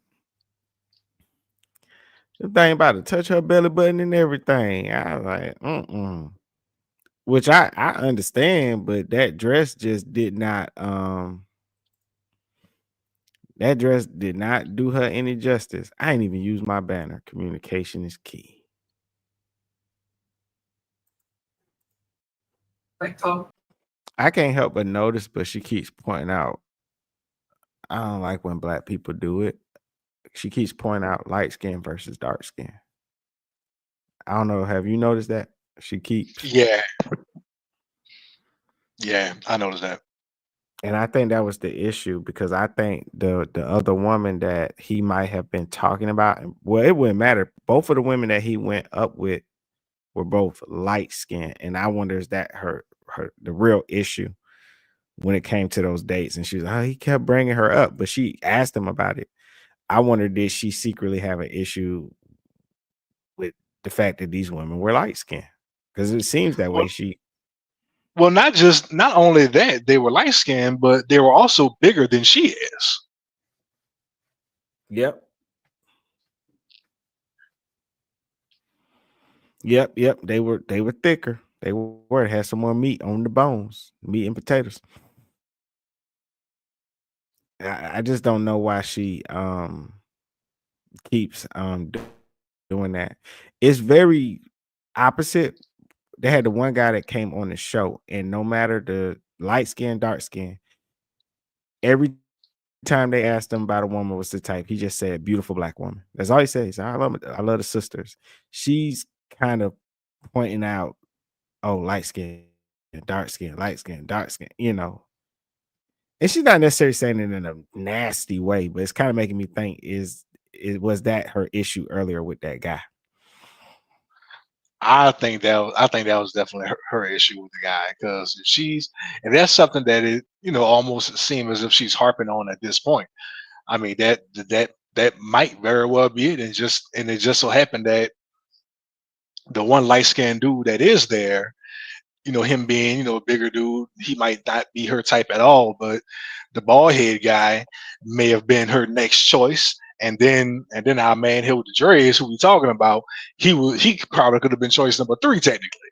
about to touch her belly button and everything. I was like, which I understand, but that dress just did not that dress did not do her any justice. I ain't even use my banner. Communication is key. I can't help but notice, but she keeps pointing out, I don't like when black people do it. She keeps pointing out light skin versus dark skin. I don't know. Have you noticed that? She keeps. Yeah, I noticed that. And I think that was the issue, because I think the other woman that he might have been talking about, well, it wouldn't matter. Both of the women that he went up with were both light skinned. And I wonder, is that her the real issue when it came to those dates? And she was like, oh, he kept bringing her up, but she asked him about it. I wonder, did she secretly have an issue with the fact that these women were light skinned? Because it seems that way. Well, not only that, they were light skinned, but they were also bigger than she is. Yep. Yep. They were thicker. They were had some more meat on the bones, meat and potatoes. I just don't know why she keeps doing that. It's very opposite. They had the one guy that came on the show, and no matter the light skin, dark skin, every time they asked him about a woman was the type, he just said beautiful black woman. That's all he said. He said, I love the sisters. She's kind of pointing out, oh, light skin, dark skin, light skin, dark skin, you know. And she's not necessarily saying it in a nasty way, but it's kind of making me think, was that her issue earlier with that guy? I think that was definitely her issue with the guy, because if that's something that it almost seems as if she's harping on at this point. I mean, that might very well be it, and it just so happened that the one light skinned dude that is there, him being a bigger dude, he might not be her type at all, but the bald head guy may have been her next choice. And then our man here with the dreads, who we talking about, he probably could have been choice number 3 technically.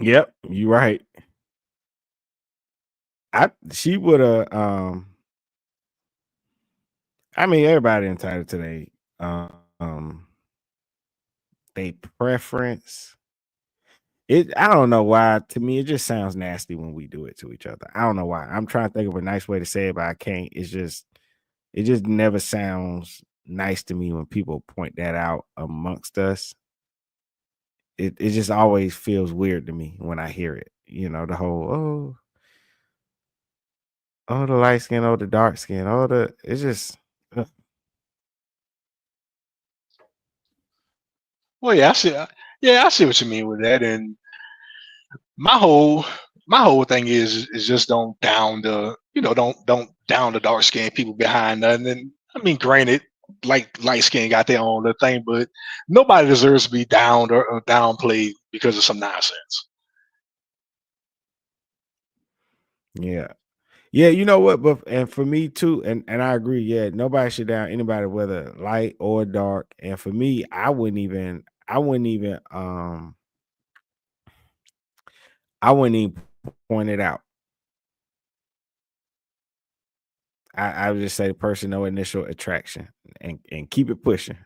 Yep, you're right. She would have. I mean, everybody entitled to they preference. I don't know why. To me, it just sounds nasty when we do it to each other. I don't know why. I'm trying to think of a nice way to say it, but I can't. It just never sounds nice to me when people point that out amongst us. It just always feels weird to me when I hear it. The whole the light skin, the dark skin, it's just. Well, yeah, I see what you mean with that. And my whole thing is just don't down the don't down the dark skinned people behind nothing. And I mean, granted, like light skin got their own little thing, but nobody deserves to be downed or downplayed because of some nonsense. Yeah. Yeah, you know what? But and for me too, and I agree, yeah, nobody should down anybody, whether light or dark. And for me, I wouldn't even point it out. I would just say the person, no initial attraction, and keep it pushing.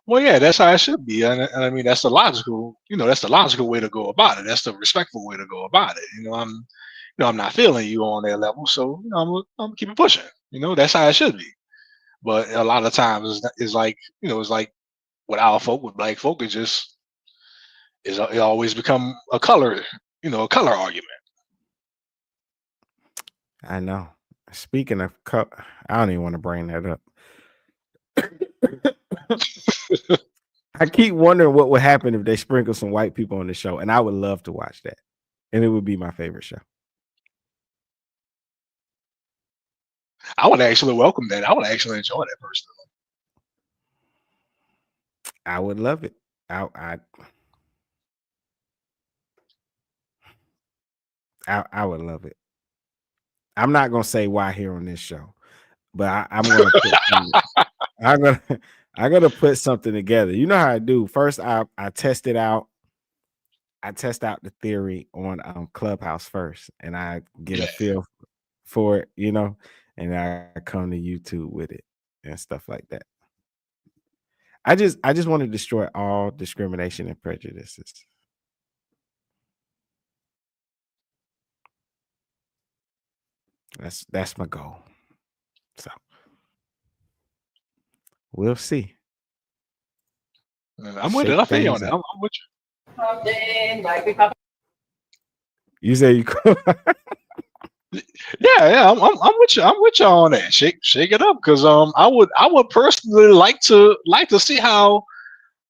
Well, yeah, that's how it should be, and I mean that's the logical, way to go about it. That's the respectful way to go about it. I'm not feeling you on that level, so I'm gonna keep it pushing. That's how it should be. But a lot of times it's like it's like with our folk, with black folk, it always become a color argument. I know. Speaking of I don't even want to bring that up. I keep wondering what would happen if they sprinkle some white people on the show, and I would love to watch that, and it would be my favorite show. I would actually welcome that. I would actually enjoy that personally. I would love it. I would love it. I'm not gonna say why here on this show, but I'm gonna put I'm gonna put something together. You know how I do. First, I test it out. I test out the theory on Clubhouse first, and I get a feel for it, and I come to YouTube with it and stuff like that. I just want to destroy all discrimination and prejudices. That's my goal. So we'll see. I'm with it. I feel you on that. I'm with you. You say you Yeah, I'm with you. I'm with you on that. Shake it up, because I would personally like to see how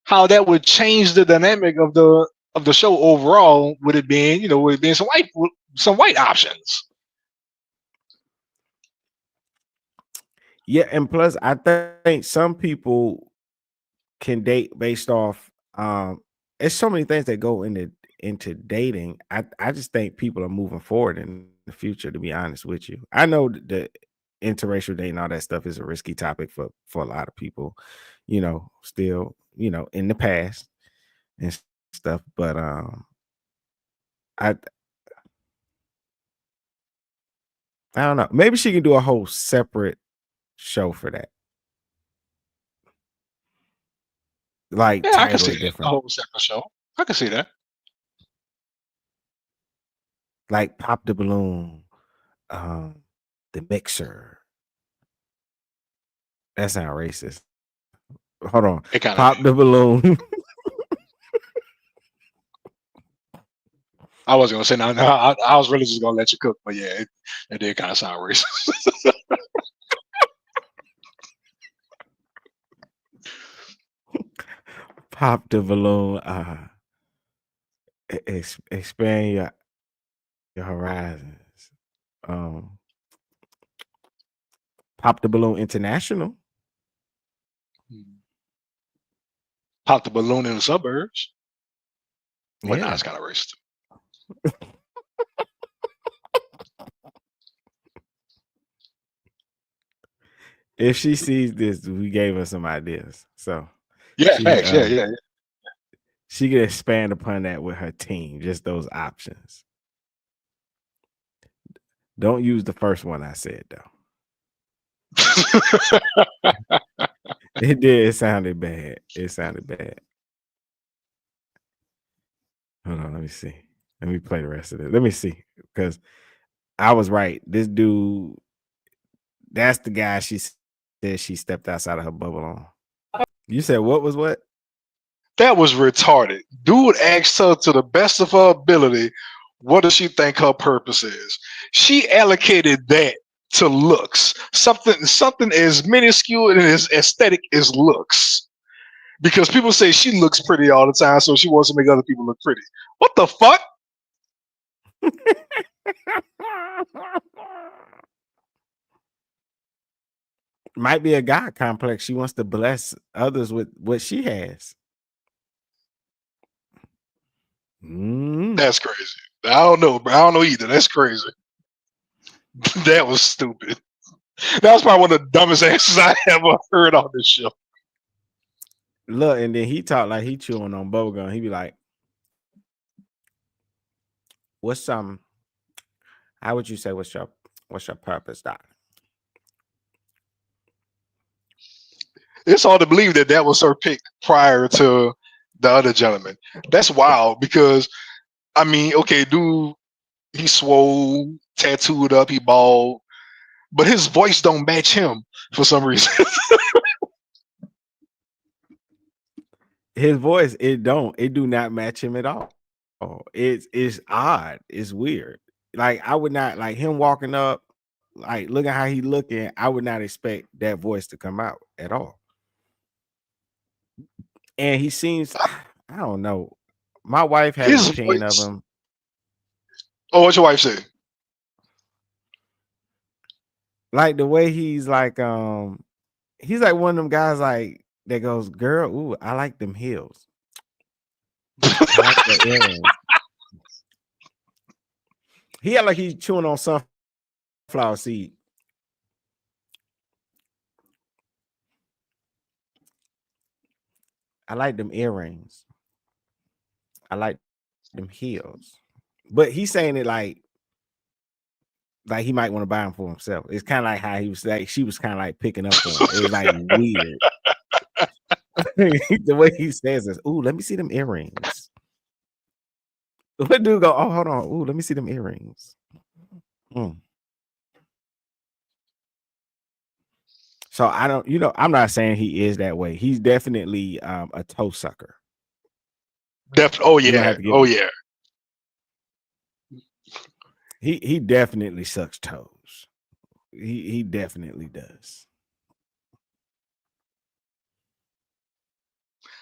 that would change the dynamic of the show overall. With it being some white options. Yeah, and plus I think some people can date based off there's so many things that go into dating. I just think people are moving forward in the future, to be honest with you. I know the interracial dating, all that stuff is a risky topic for a lot of people, still, in the past and stuff. But I don't know. Maybe she can do a whole separate show for that. Like, Yeah, I can title see it a different. whole separate show. I can see that. Like Pop the Balloon, the Mixer. That sounds racist. Hold on. It kind of Pop the Balloon. I wasn't gonna say no. I was really just gonna let you cook, but yeah, it did kind of sound racist. Pop the Balloon. Expand your horizons. Pop the Balloon International. Pop the balloon in the suburbs. But Yeah. nah, it's kind of racist. If she sees this, we gave her some ideas. So Yeah, she, facts. Yeah. she can expand upon that with her team, just those options. Don't use the first one I said, though. It did. It sounded bad. It sounded bad. Hold on. Let me see. Let me play the rest of it. Let me see. Because I was right. This dude, that's the guy she said she stepped outside of her bubble on. You said what was what? That was retarded. Dude asked her to the best of her ability, what does she think her purpose is? She allocated that to looks. Something as minuscule and as aesthetic as looks. Because people say she looks pretty all the time, so she wants to make other people look pretty. What the fuck? Might be a God complex. She wants to bless others with what she has. That's crazy. I don't know, bro. I don't know either. That's crazy. That was stupid. That was probably one of the dumbest answers I ever heard on this show. Look, and then he talked like he chewing on bubblegum. He be like, what's how would you say what's your purpose, Doc? It's hard to believe that was her pick prior to the other gentleman. That's wild because, I mean, okay, dude, he swole, tattooed up, he bald, but his voice don't match him for some reason. His voice, it do not match him at all. It's odd. It's weird. Like I would not like him walking up, like look at how he looking. I would not expect that voice to come out at all. And he seems, I don't know. My wife had an opinion of him. Oh, what's your wife say? Like the way he's like one of them guys like that goes, girl, ooh, I like them heels. I like the earrings. He had like he's chewing on sunflower seed. I like them earrings. I like them heels. But he's saying it like he might want to buy them for himself. It's kind of like how he was like, she was kind of like picking up on it. It was like weird. The way he says this, ooh, let me see them earrings. What dude go, oh, hold on. Ooh, let me see them earrings. So I don't, I'm not saying he is that way. He's definitely a toe sucker. Oh yeah. Oh yeah. He definitely sucks toes. He definitely does.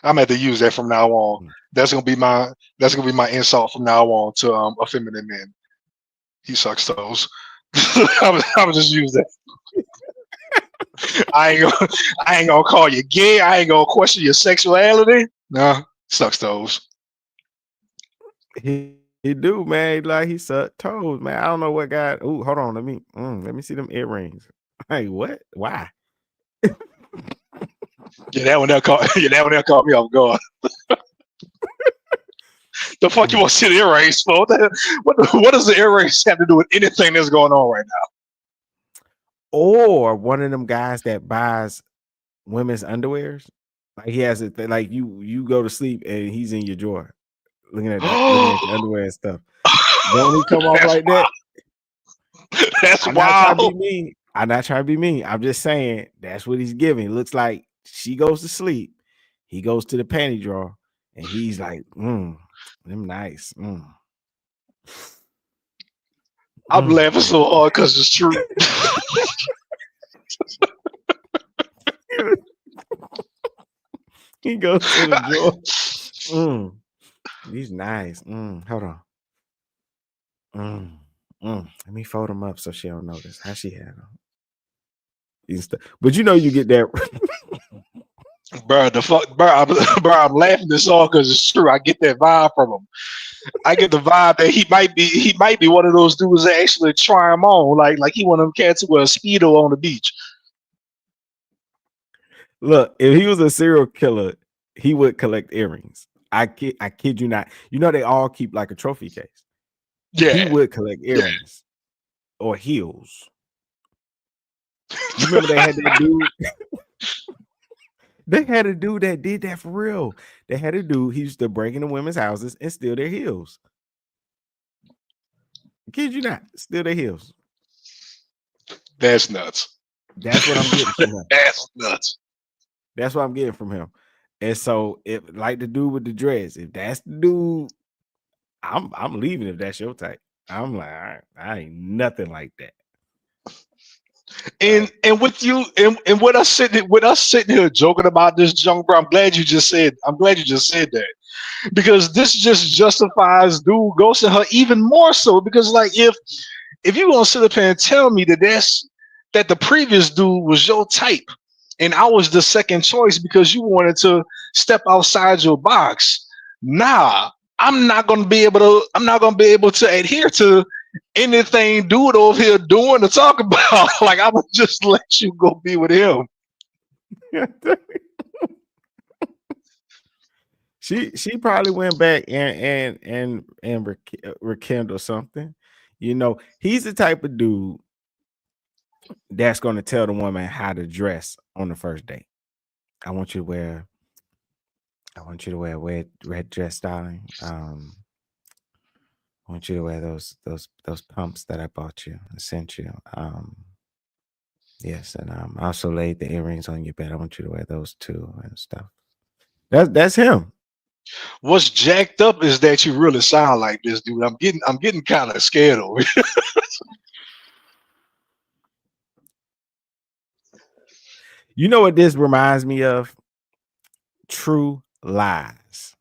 I'm gonna have to use that from now on. That's gonna be my insult from now on to a feminine man. He sucks toes. I would just use that. I ain't gonna call you gay. I ain't gonna question your sexuality. Nah, sucks toes. He do, man. Like he sucked toes, man. I don't know what guy. Oh, hold on. Let me see them earrings. Hey, what? Why? Yeah, that one that caught me off guard. The fuck you want to see the earrings for? What does the earrings have to do with anything that's going on right now? Or one of them guys that buys women's underwears. Like he has it like you go to sleep and he's in your drawer. looking at your underwear and stuff. Don't he come off like that? That's I'm not trying to be wild. mean. I'm not trying to be mean. I'm just saying that's what he's giving. It looks like she goes to sleep. He goes to the panty drawer and he's like, them nice. I'm laughing so hard because it's true. He goes to the drawer. He's nice. Hold on. Let me fold them up so she don't notice how she had them. But you know you get that. Bro, I'm laughing this off because it's true. I get that vibe from him. I get the vibe that he might be one of those dudes that actually try him on, like he one of them cats who wear a speedo on the beach. Look, if he was a serial killer, he would collect earrings. I kid you not. You know they all keep like a trophy case. Yeah, he would collect earrings or heels. You remember they had that dude? They had a dude that did that for real. They had a dude. He used to break into women's houses and steal their heels. Kid you not, steal their heels. That's nuts. That's what I'm getting from him. That's nuts. That's what I'm getting from him. And so, if like the dude with the dreads, if that's the dude, I'm leaving if that's your type. I'm like, all right, I ain't nothing like that. And with you and with us sitting here joking about this junk, bro. I'm glad you just said that. Because this just justifies dude ghosting her even more so. Because like if you're gonna sit up here and tell me that the previous dude was your type and I was the second choice because you wanted to step outside your box, nah, I'm not gonna be able to adhere to anything dude over here doing to talk about. Like I would just let you go be with him. She probably went back and rekindle something. You know, he's the type of dude that's going to tell the woman how to dress on the first date. I want you to wear red dress, darling. I want you to wear those pumps that I bought you and sent you. Yes, and I also laid the earrings on your bed. I want you to wear those too and stuff. That's him. What's jacked up is that you really sound like this dude. I'm getting kind of scared over here. You know what this reminds me of? True Lies.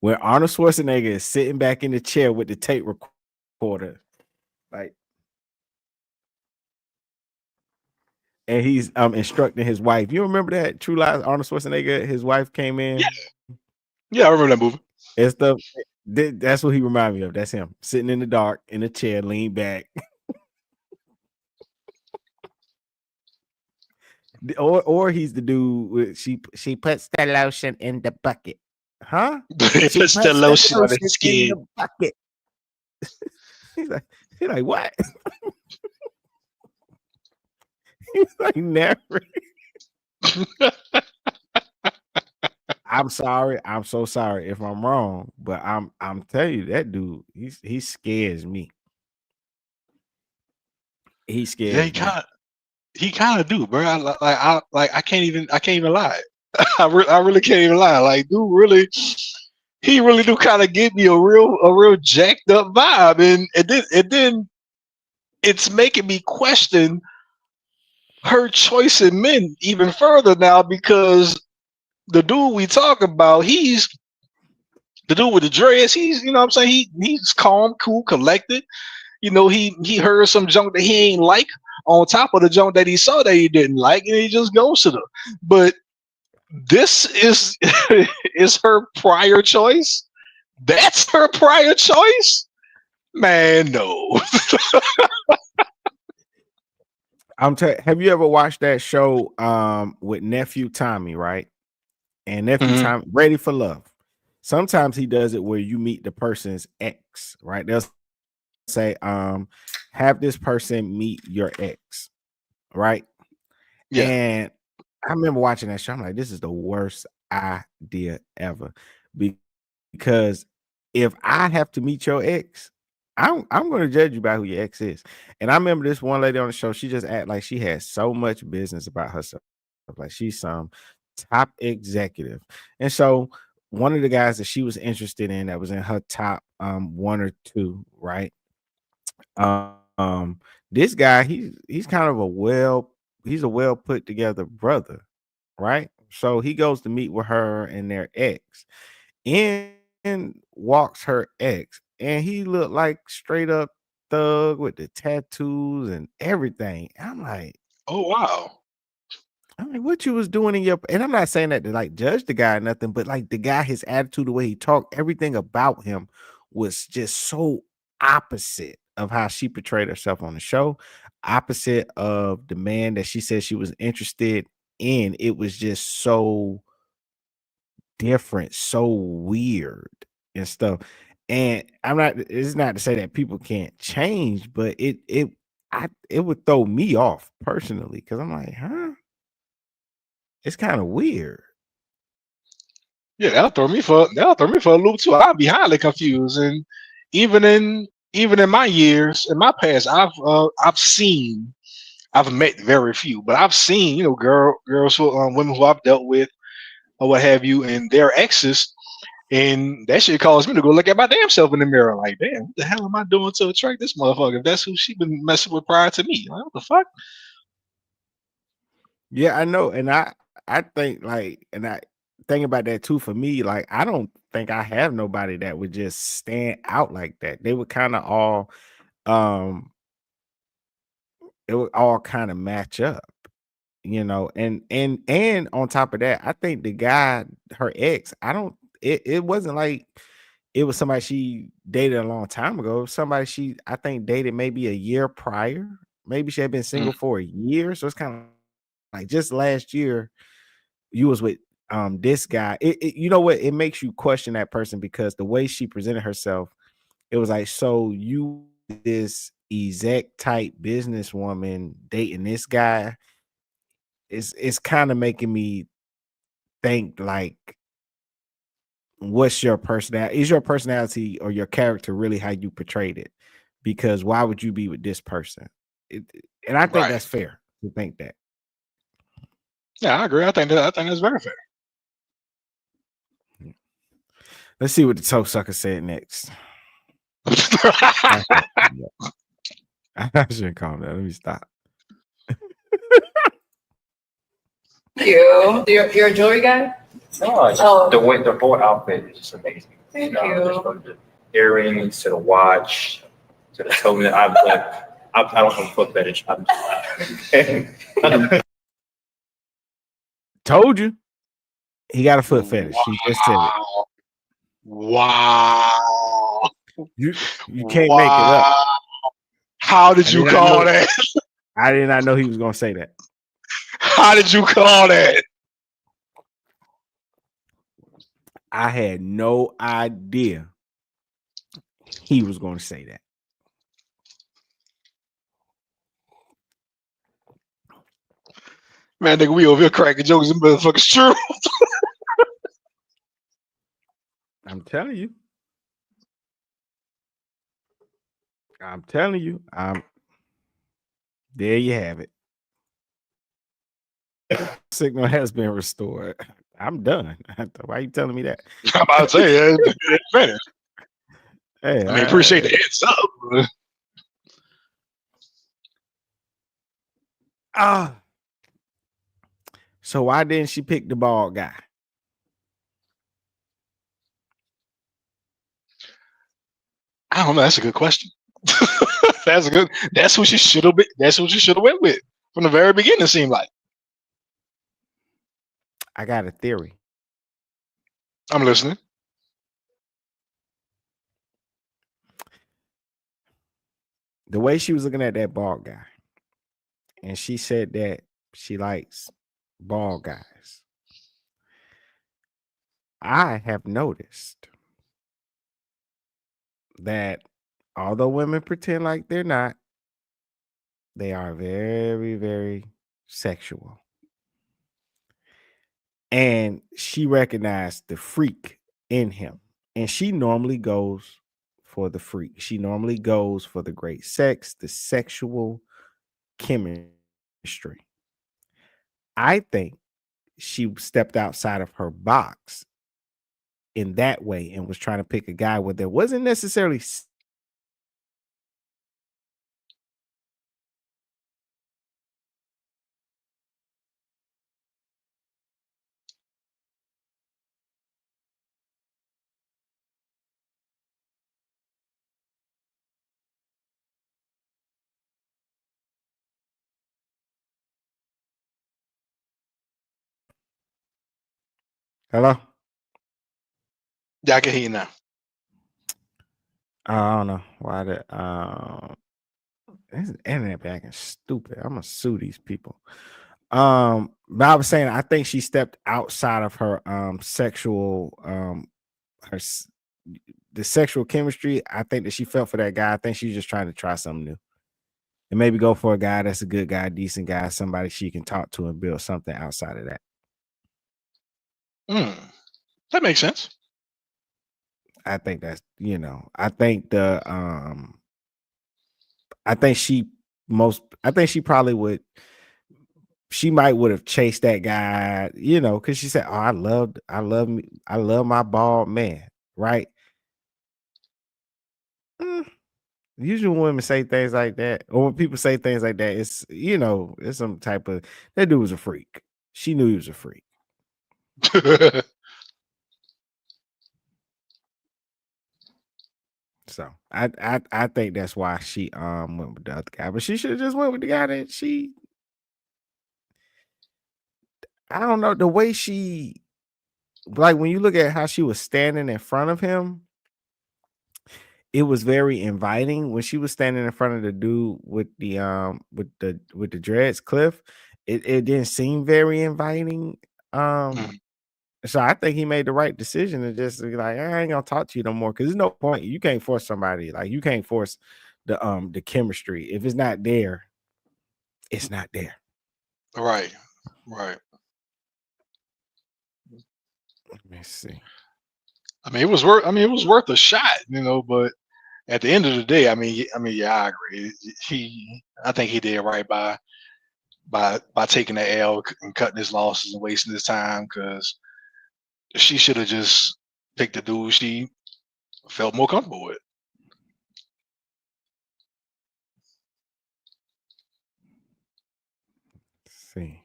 Where Arnold Schwarzenegger is sitting back in the chair with the tape recorder, like, and he's instructing his wife. You remember that True Lies? Arnold Schwarzenegger, his wife came in. Yeah, I remember that movie. And stuff. That's what he reminded me of. That's him sitting in the dark in a chair, lean back. Or he's the dude with she puts the lotion in the bucket. Huh? She puts the lotion on his skin. in the bucket. he's like, what? He's like, never. I'm sorry. I'm so sorry if I'm wrong, but I'm telling you that dude, he scares me. He scares me. He kind of do, bro. I can't even lie. I really can't even lie. Like, dude, he really do kind of give me a real jacked up vibe, and then it's making me question her choice in men even further now because the dude we talk about, he's the dude with the dreads. He's, you know what I'm saying, he's calm, cool, collected. You know, he heard some junk that he ain't like on top of the junk that he saw that he didn't like, and he just goes to them. But this is is her prior choice. That's her prior choice. Man, no. Have you ever watched that show with Nephew Tommy, right? And Nephew Tommy, Ready for Love. Sometimes he does it where you meet the person's ex, right? They'll say, have this person meet your ex, right? Yeah. And I remember watching that show. I'm like, this is the worst idea ever. Because if I have to meet your ex, I'm going to judge you by who your ex is. And I remember this one lady on the show. She just act like she had so much business about herself, like she's some top executive. And so one of the guys that she was interested in that was in her top one or two, right? This guy, he's kind of he's a well put together brother, right? So he goes to meet with her and their ex, and walks her ex, and he looked like straight up thug with the tattoos and everything. Oh wow. I'm like, what you was doing in your, and I'm not saying that to like judge the guy or nothing, but like the guy, his attitude, the way he talked, everything about him was just so opposite of how she portrayed herself on the show, opposite of the man that she said she was interested in. It was just so different, so weird and stuff. And it's not to say that people can't change, but it would throw me off personally because I'm like, huh? It's kind of weird. Yeah, that'll throw me for a loop too. I'll be highly confused. And even in my years, in my past, I've met very few, but I've seen, girls who women who I've dealt with or what have you, and their exes, and that shit caused me to go look at my damn self in the mirror. Like, damn, what the hell am I doing to attract this motherfucker? If that's who she been messing with prior to me, like, what the fuck? Yeah, I know. And I think like, and I think about that too for me. Like, I don't think I have nobody that would just stand out like that. They would kind of all um it would all kind of match up, and on top of that, I think the guy, her ex, I don't it wasn't like it was somebody she dated a long time ago. It was somebody she, I think, dated maybe a year prior. Maybe she had been Mm, single for a year. So it's kind of like just last year you was with this guy. You know what? It makes you question that person because the way she presented herself, it was like, so you this exec type businesswoman dating this guy. It's kind of making me think like, what's your personality? Is your personality or your character really how you portrayed it? Because why would you be with this person? And I think right. that's fair to think that. Yeah, I agree. I think that's very fair. Let's see what the toe sucker said next. I shouldn't call that. Let me stop. You're a jewelry guy? No, it's just the whole outfit is just amazing. Thank Just you. from the earrings to the watch to the toenail. I don't have a foot fetish. Told you. He got a foot fetish. He just said it. Wow. You can't make it up. How did you call that? I did not know he was gonna say that. How did you call that? I had no idea he was gonna say that. Man, nigga, we over here cracking jokes and motherfuckers true. I'm telling you. I'm telling you. There you have it. Signal has been restored. I'm done. Why are you telling me that? I'm about to say it's finished. Hey, I mean, appreciate the heads up. So why didn't she pick the bald guy? I don't know. That's a good question. That's who she should have been. That's who she should have went with from the very beginning. It seemed like. I got a theory. I'm listening. The way she was looking at that bald guy, and she said that she likes bald guys. I have noticed that although women pretend like they're not, they are very, very sexual. And she recognized the freak in him. And she normally goes for the freak. She normally goes for the great sex, the sexual chemistry. I think she stepped outside of her box in that way and was trying to pick a guy where there wasn't necessarily hello. Yeah, I can hear you now. I don't know why this internet acting stupid. I'm gonna sue these people. But I was saying I think she stepped outside of her sexual her the sexual chemistry. I think that she felt for that guy. I think she's just trying to try something new. And maybe go for a guy that's a good guy, decent guy, somebody she can talk to and build something outside of that. That makes sense. I think that's, I think I think she probably would, she might would have chased that guy, because she said, "Oh, I love my bald man," right? Usually when women say things like that, or when people say things like that, it's some type of, that dude was a freak. She knew he was a freak. So I think that's why she went with the other guy, but she should have just went with the guy that I don't know, the way she, like, when you look at how she was standing in front of him, it was very inviting. When she was standing in front of the dude with the dreads, Cliff, it didn't seem very inviting. So I think he made the right decision to just be like, I ain't gonna talk to you no more, because there's no point. You can't force somebody. Like, you can't force the chemistry. If it's not there, it's not there. Right. Let me see. I mean, it was worth a shot, but at the end of the day, yeah, I agree. I think he did right by taking the L and cutting his losses and wasting his time, because she should have just picked the dude she felt more comfortable with. Let's see.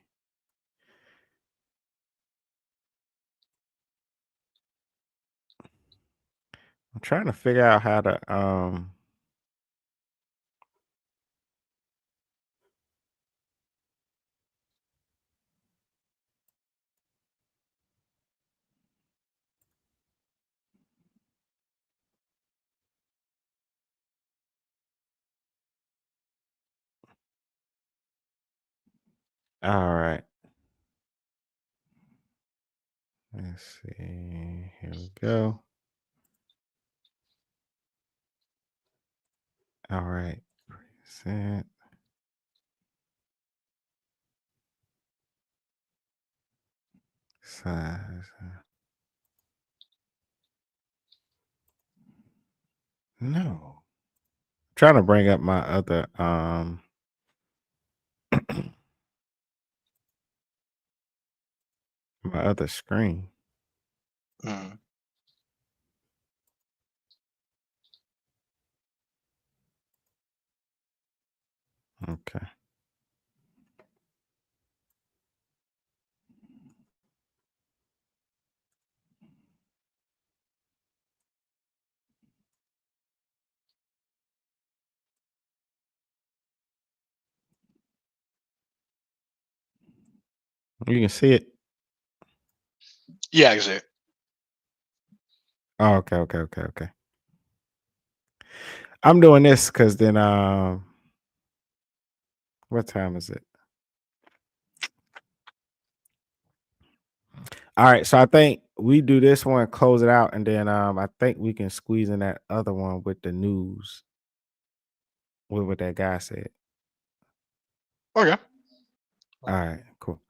I'm trying to figure out how to all right. Let's see. Here we go. All right. Present. Size. No. Trying to bring up my other my other screen. Okay. You can see it. Yeah, exactly. Oh, okay. I'm doing this because then what time is it? All right, so I think we do this one, close it out, and then I think we can squeeze in that other one with the news. With what that guy said. Okay. All right, cool.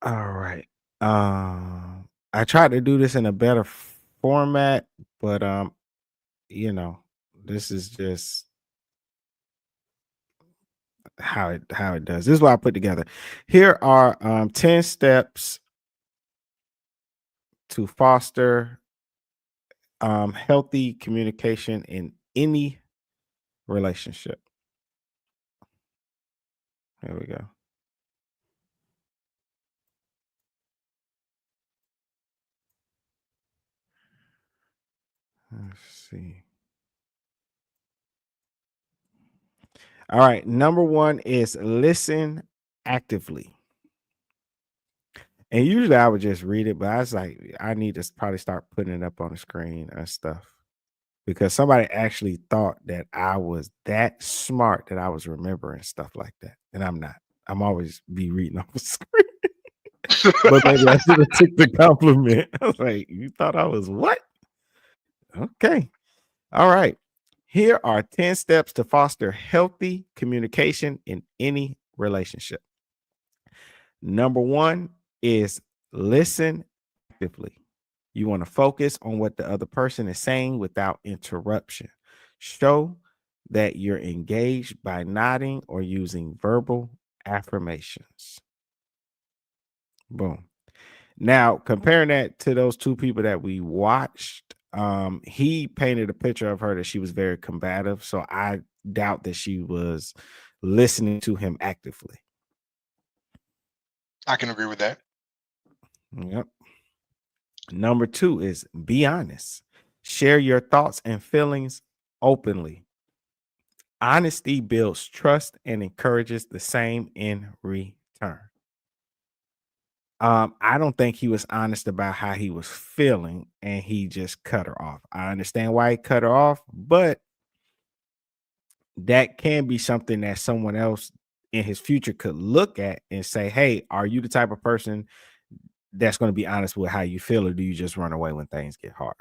All right. I tried to do this in a better format, but you know, this is just how it does. This is what I put together. Here are 10 steps to foster healthy communication in any relationship. Here we go. Let's see. All right. Number one is listen actively. And usually I would just read it, but I was like, I need to probably start putting it up on the screen and stuff because somebody actually thought that I was that smart that I was remembering stuff like that. And I'm not. I'm always be reading off the screen. But maybe I should have took the compliment. I was like, you thought I was what? Okay. All right. Here are 10 steps to foster healthy communication in any relationship. Number one is listen actively. You want to focus on what the other person is saying without interruption. Show that you're engaged by nodding or using verbal affirmations. Boom. Now, comparing that to those two people that we watched, he painted a picture of her that she was very combative. So I doubt that she was listening to him actively. I can agree with that. Yep. Number two is be honest. Share your thoughts and feelings openly. Honesty builds trust and encourages the same in return. I don't think he was honest about how he was feeling and he just cut her off. I understand why he cut her off, but that can be something that someone else in his future could look at and say, hey, are you the type of person that's going to be honest with how you feel, or do you just run away when things get hard?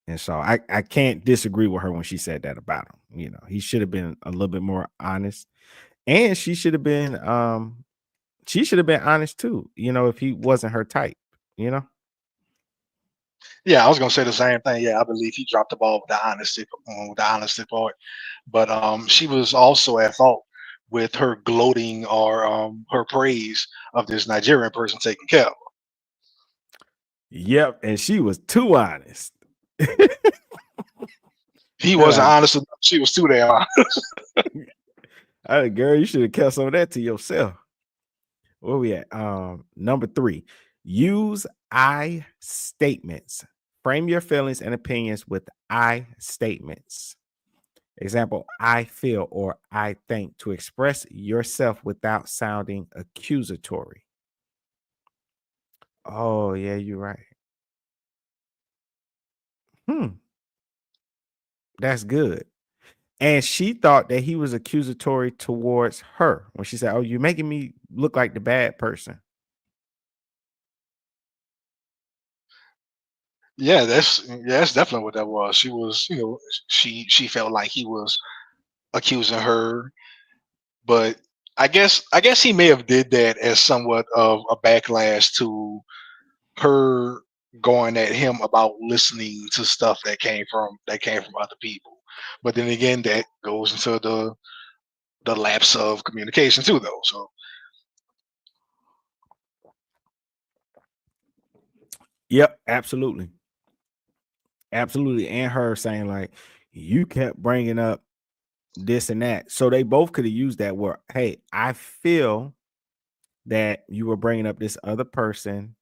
And so I can't disagree with her when she said that about him. You know, he should have been a little bit more honest, and she should have been honest too, you know, if he wasn't her type, you know. Yeah, I was gonna say the same thing. Yeah, I believe he dropped the ball with the honesty part. But she was also at fault with her gloating or her praise of this Nigerian person taking care of her. Yep, and she was too honest. He wasn't honest enough. She was too damn honest. Girl, you should have kept some of that to yourself. Where we at? Number three, use I statements. Frame your feelings and opinions with I statements. Example, I feel or I think, to express yourself without sounding accusatory. Oh, yeah, you're right. That's good. And she thought that he was accusatory towards her when she said, oh, you're making me look like the bad person. Yeah, that's definitely what that was. She was, she felt like he was accusing her, but I guess he may have did that as somewhat of a backlash to her going at him about listening to stuff that came from other people. But then again, that goes into the lapse of communication too, though. So Yep, absolutely. Absolutely. And her saying, like, you kept bringing up this and that. So they both could have used that word. Hey, I feel that you were bringing up this other person,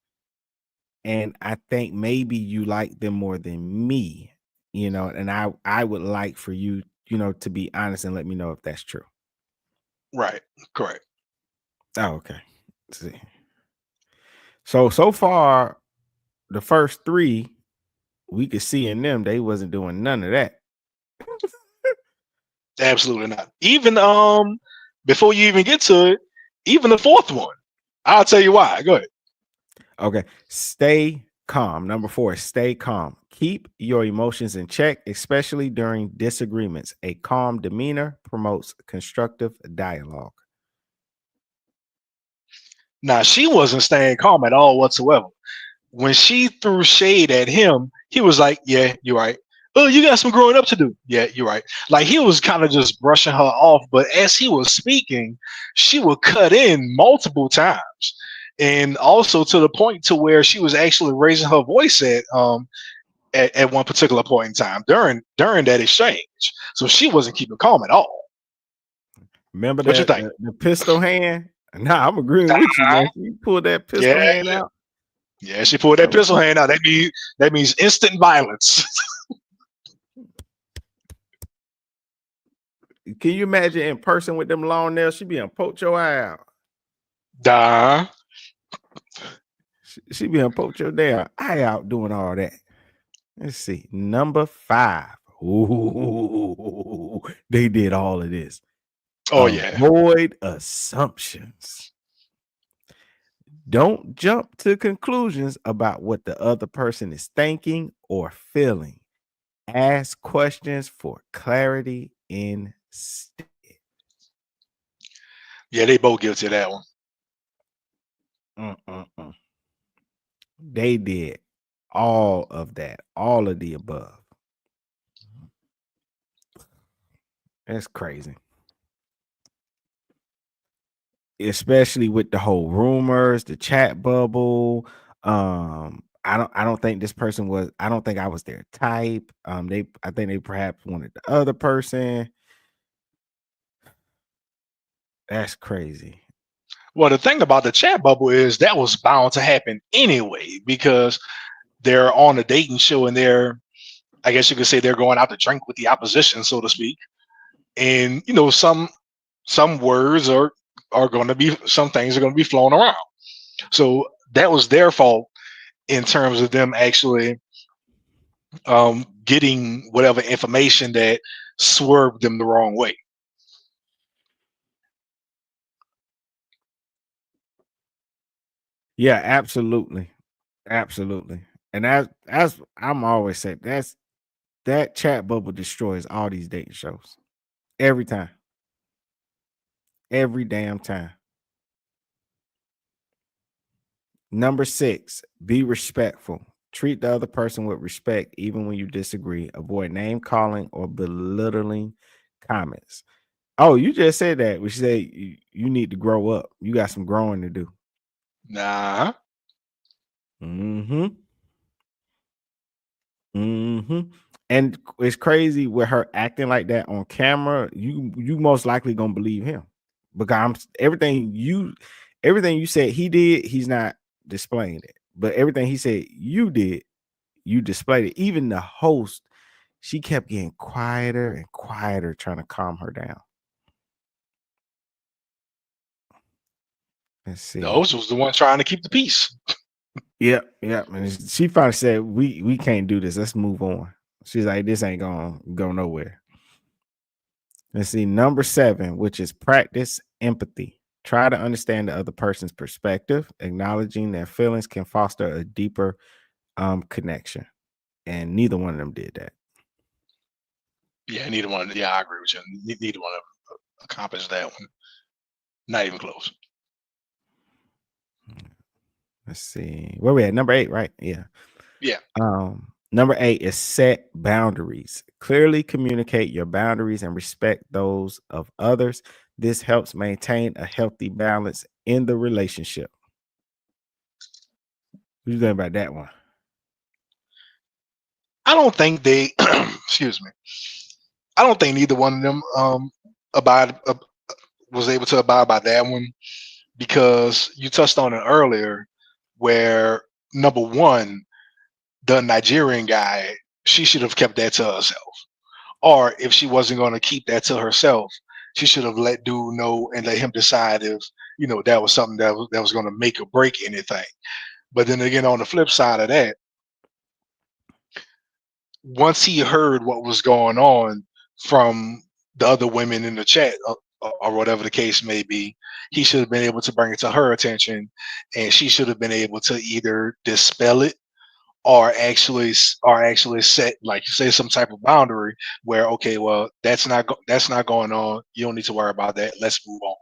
and I think maybe you like them more than me, you know, and I would like for you, you know, to be honest and let me know if that's true. right, correct. Oh, okay. Let's see. So far, the first three we could see in them, they wasn't doing none of that. Absolutely not. Even before you even get to it, even the fourth one, I'll tell you why. Go ahead. Okay. Stay calm. Number 4, stay calm. Keep your emotions in check, especially during disagreements. A calm demeanor promotes constructive dialogue. Now, she wasn't staying calm at all whatsoever. when she threw shade at him, he was like, "Yeah, you're right. Oh, you got some growing up to do. Yeah, you're right." Like he was kind of just brushing her off, but as he was speaking, she would cut in multiple times, and also to the point to where she was actually raising her voice at one particular point in time during that exchange. So she wasn't keeping calm at all. Remember What you that think? the pistol hand? Nah, I'm agreeing with you, man. You pulled that pistol Yeah, hand out. yeah. She pulled that pistol hand out. That means instant violence. Can you imagine in person with them long nails? She be gonna poke your eye out. Duh. She be gonna poke your damn eye out doing all that. Let's see. Number 5. Ooh, they did all of this. Oh yeah. Avoid assumptions. Don't jump to conclusions about what the other person is thinking or feeling. Ask questions for clarity instead. Yeah, they both guilty of that one. They did all of that, all of the above. That's crazy. Especially with the whole rumors, the chat bubble. I don't think this person was, I don't think I was their type. I think they perhaps wanted the other person. That's crazy. Well, the thing about the chat bubble is that was bound to happen anyway because they're on a dating show and I guess you could say they're going out to drink with the opposition, so to speak. And some words are going to be, some things are going to be flown around. So that was their fault in terms of them actually getting whatever information that swerved them the wrong way. Yeah, absolutely. Absolutely. And that's I'm always saying that chat bubble destroys all these dating shows. Every time. Every damn time. Number 6, be respectful. Treat the other person with respect, even when you disagree. Avoid name calling or belittling comments. Oh, you just said that. We say you need to grow up. You got some growing to do. Nah. Mm-hmm. And it's crazy with her acting like that on camera. You most likely gonna believe him because everything you said he did, he's not displaying it. But everything he said you did, you displayed it. Even the host, she kept getting quieter and quieter, trying to calm her down. Let's see. The host was the one trying to keep the peace. Yep. And she finally said, "We can't do this. Let's move on." She's like, "This ain't gonna go nowhere." Let's see. Number 7, which is practice empathy. Try to understand the other person's perspective. Acknowledging their feelings can foster a deeper connection. And neither one of them did that. Yeah, neither one. Yeah, I agree with you. Neither one of them accomplished that one. Not even close. Let's see. Where we at? Number 8, right? Yeah. Yeah. Number 8 is set boundaries. Clearly communicate your boundaries and respect those of others. This helps maintain a healthy balance in the relationship. What do you think about that one? I don't think they excuse me. I don't think neither one of them was able to abide by that one because you touched on it earlier where number one, the Nigerian guy, she should have kept that to herself. Or if she wasn't going to keep that to herself, she should have let dude know and let him decide if, that was something that was going to make or break anything. But then again, on the flip side of that, once he heard what was going on from the other women in the chat or whatever the case may be, he should have been able to bring it to her attention, and she should have been able to either dispel it or actually set, like you say, some type of boundary where, okay, well, that's not going on. You don't need to worry about that. Let's move on.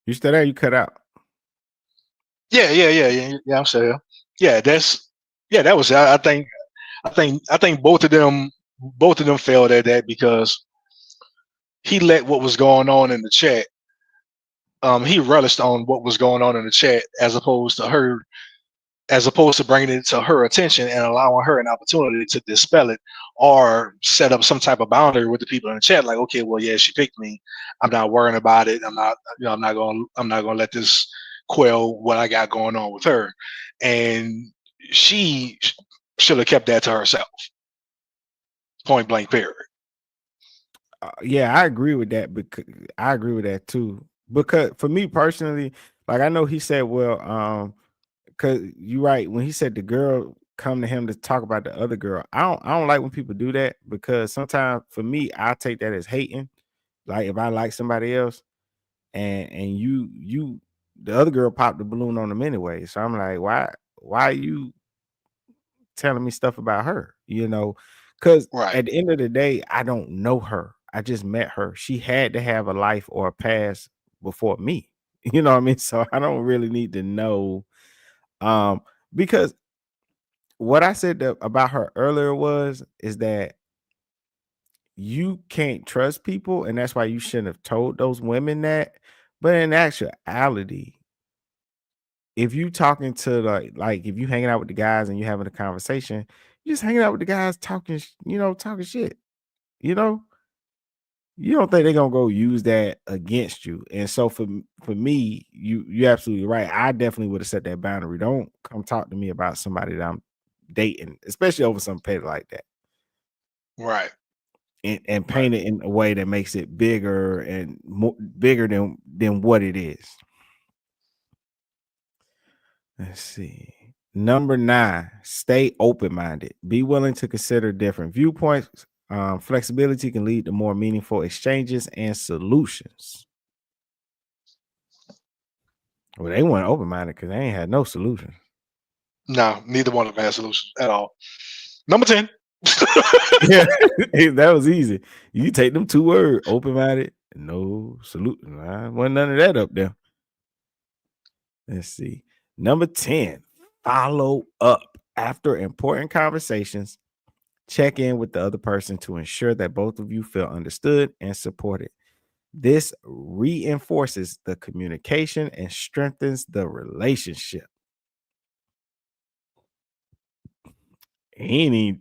You still there? You cut out. Yeah. I'm saying, yeah, that was. I think both of them failed at that because he let what was going on in the chat. He relished on what was going on in the chat as opposed to bringing it to her attention and allowing her an opportunity to dispel it or set up some type of boundary with the people in the chat. Like, okay, well, yeah, she picked me. I'm not worrying about it. I'm not gonna let this quell what I got going on with her. And she should have kept that to herself. Point blank, period. Yeah, I agree with that because I agree with that too. Because for me personally, like I know he said, well, because you're right when he said the girl come to him to talk about the other girl. I don't like when people do that because sometimes for me, I take that as hating. Like if I like somebody else and you the other girl popped the balloon on them anyway. So I'm like, why are you telling me stuff about her? Because Right. at the end of the day, I don't know her. I just met her. She had to have a life or a past before me. You know what I mean? So I don't really need to know. Because what I said about her earlier is that you can't trust people, and that's why you shouldn't have told those women that. But in actuality, if you talking to like if you hanging out with the guys and you having a conversation, you just hanging out with the guys talking, talking shit. You know, you don't think they're gonna go use that against you. And so for me, you're absolutely right. I definitely would have set that boundary. Don't come talk to me about somebody that I'm dating, especially over some petty like that. Right. And paint it in a way that makes it bigger and bigger than what it is. Let's see. Number 9, stay open-minded. Be willing to consider different viewpoints. Flexibility can lead to more meaningful exchanges and solutions. Well, they weren't open-minded because they ain't had no solutions. No, neither one of them had solutions at all. Number 10. Yeah, that was easy. You take them 2 words, open-minded, no solution. Wasn't none of that up there. Let's see. Number 10, follow up. After important conversations, check in with the other person to ensure that both of you feel understood and supported. This reinforces the communication and strengthens the relationship. He ain't even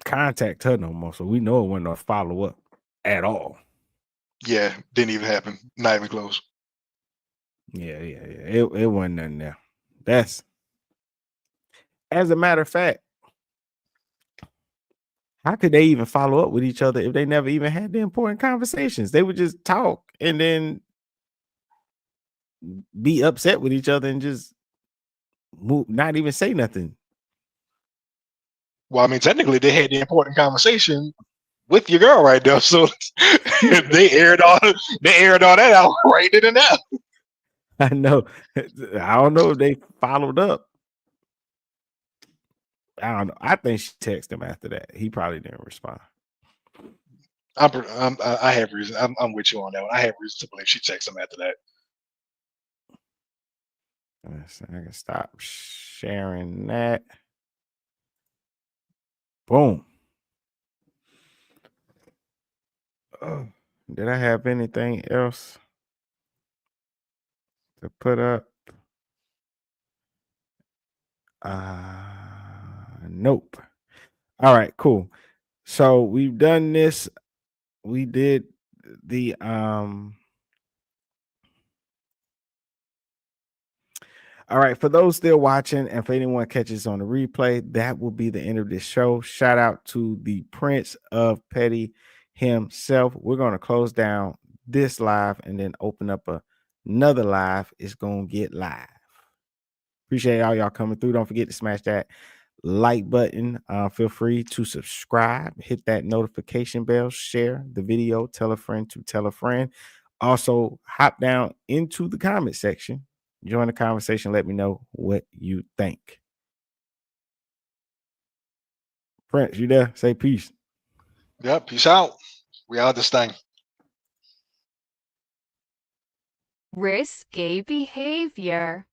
contact her no more, so we know it wasn't no follow up at all. Yeah, didn't even happen. Not even close. Yeah. It wasn't nothing there. That's, as a matter of fact, how could they even follow up with each other if they never even had the important conversations? They would just talk and then be upset with each other and just move, not even say nothing. Well, I mean, technically, they had the important conversation with your girl right there, so they aired all that out right in and out. I know. I don't know if they followed up. I don't know. I think she texted him after that. He probably didn't respond. I have reason. I'm with you on that one. I have reason to believe she texted him after that. I can stop sharing that. Boom. Did I have anything else to put up? Nope. All right, cool. So we've done this. We did the all right, for those still watching, and for anyone catches on the replay, that will be the end of this show. Shout out to the Prince of Petty himself. We're going to close down this live and then open up another live. It's going to get live. Appreciate all y'all coming through. Don't forget to smash that like button. Feel free to subscribe, hit that notification bell, share the video, tell a friend to tell a friend. Also, hop down into the comment section. Join the conversation. Let me know what you think. Prince, you there? Say peace. Yep, peace out. We out this thing. Risky behavior.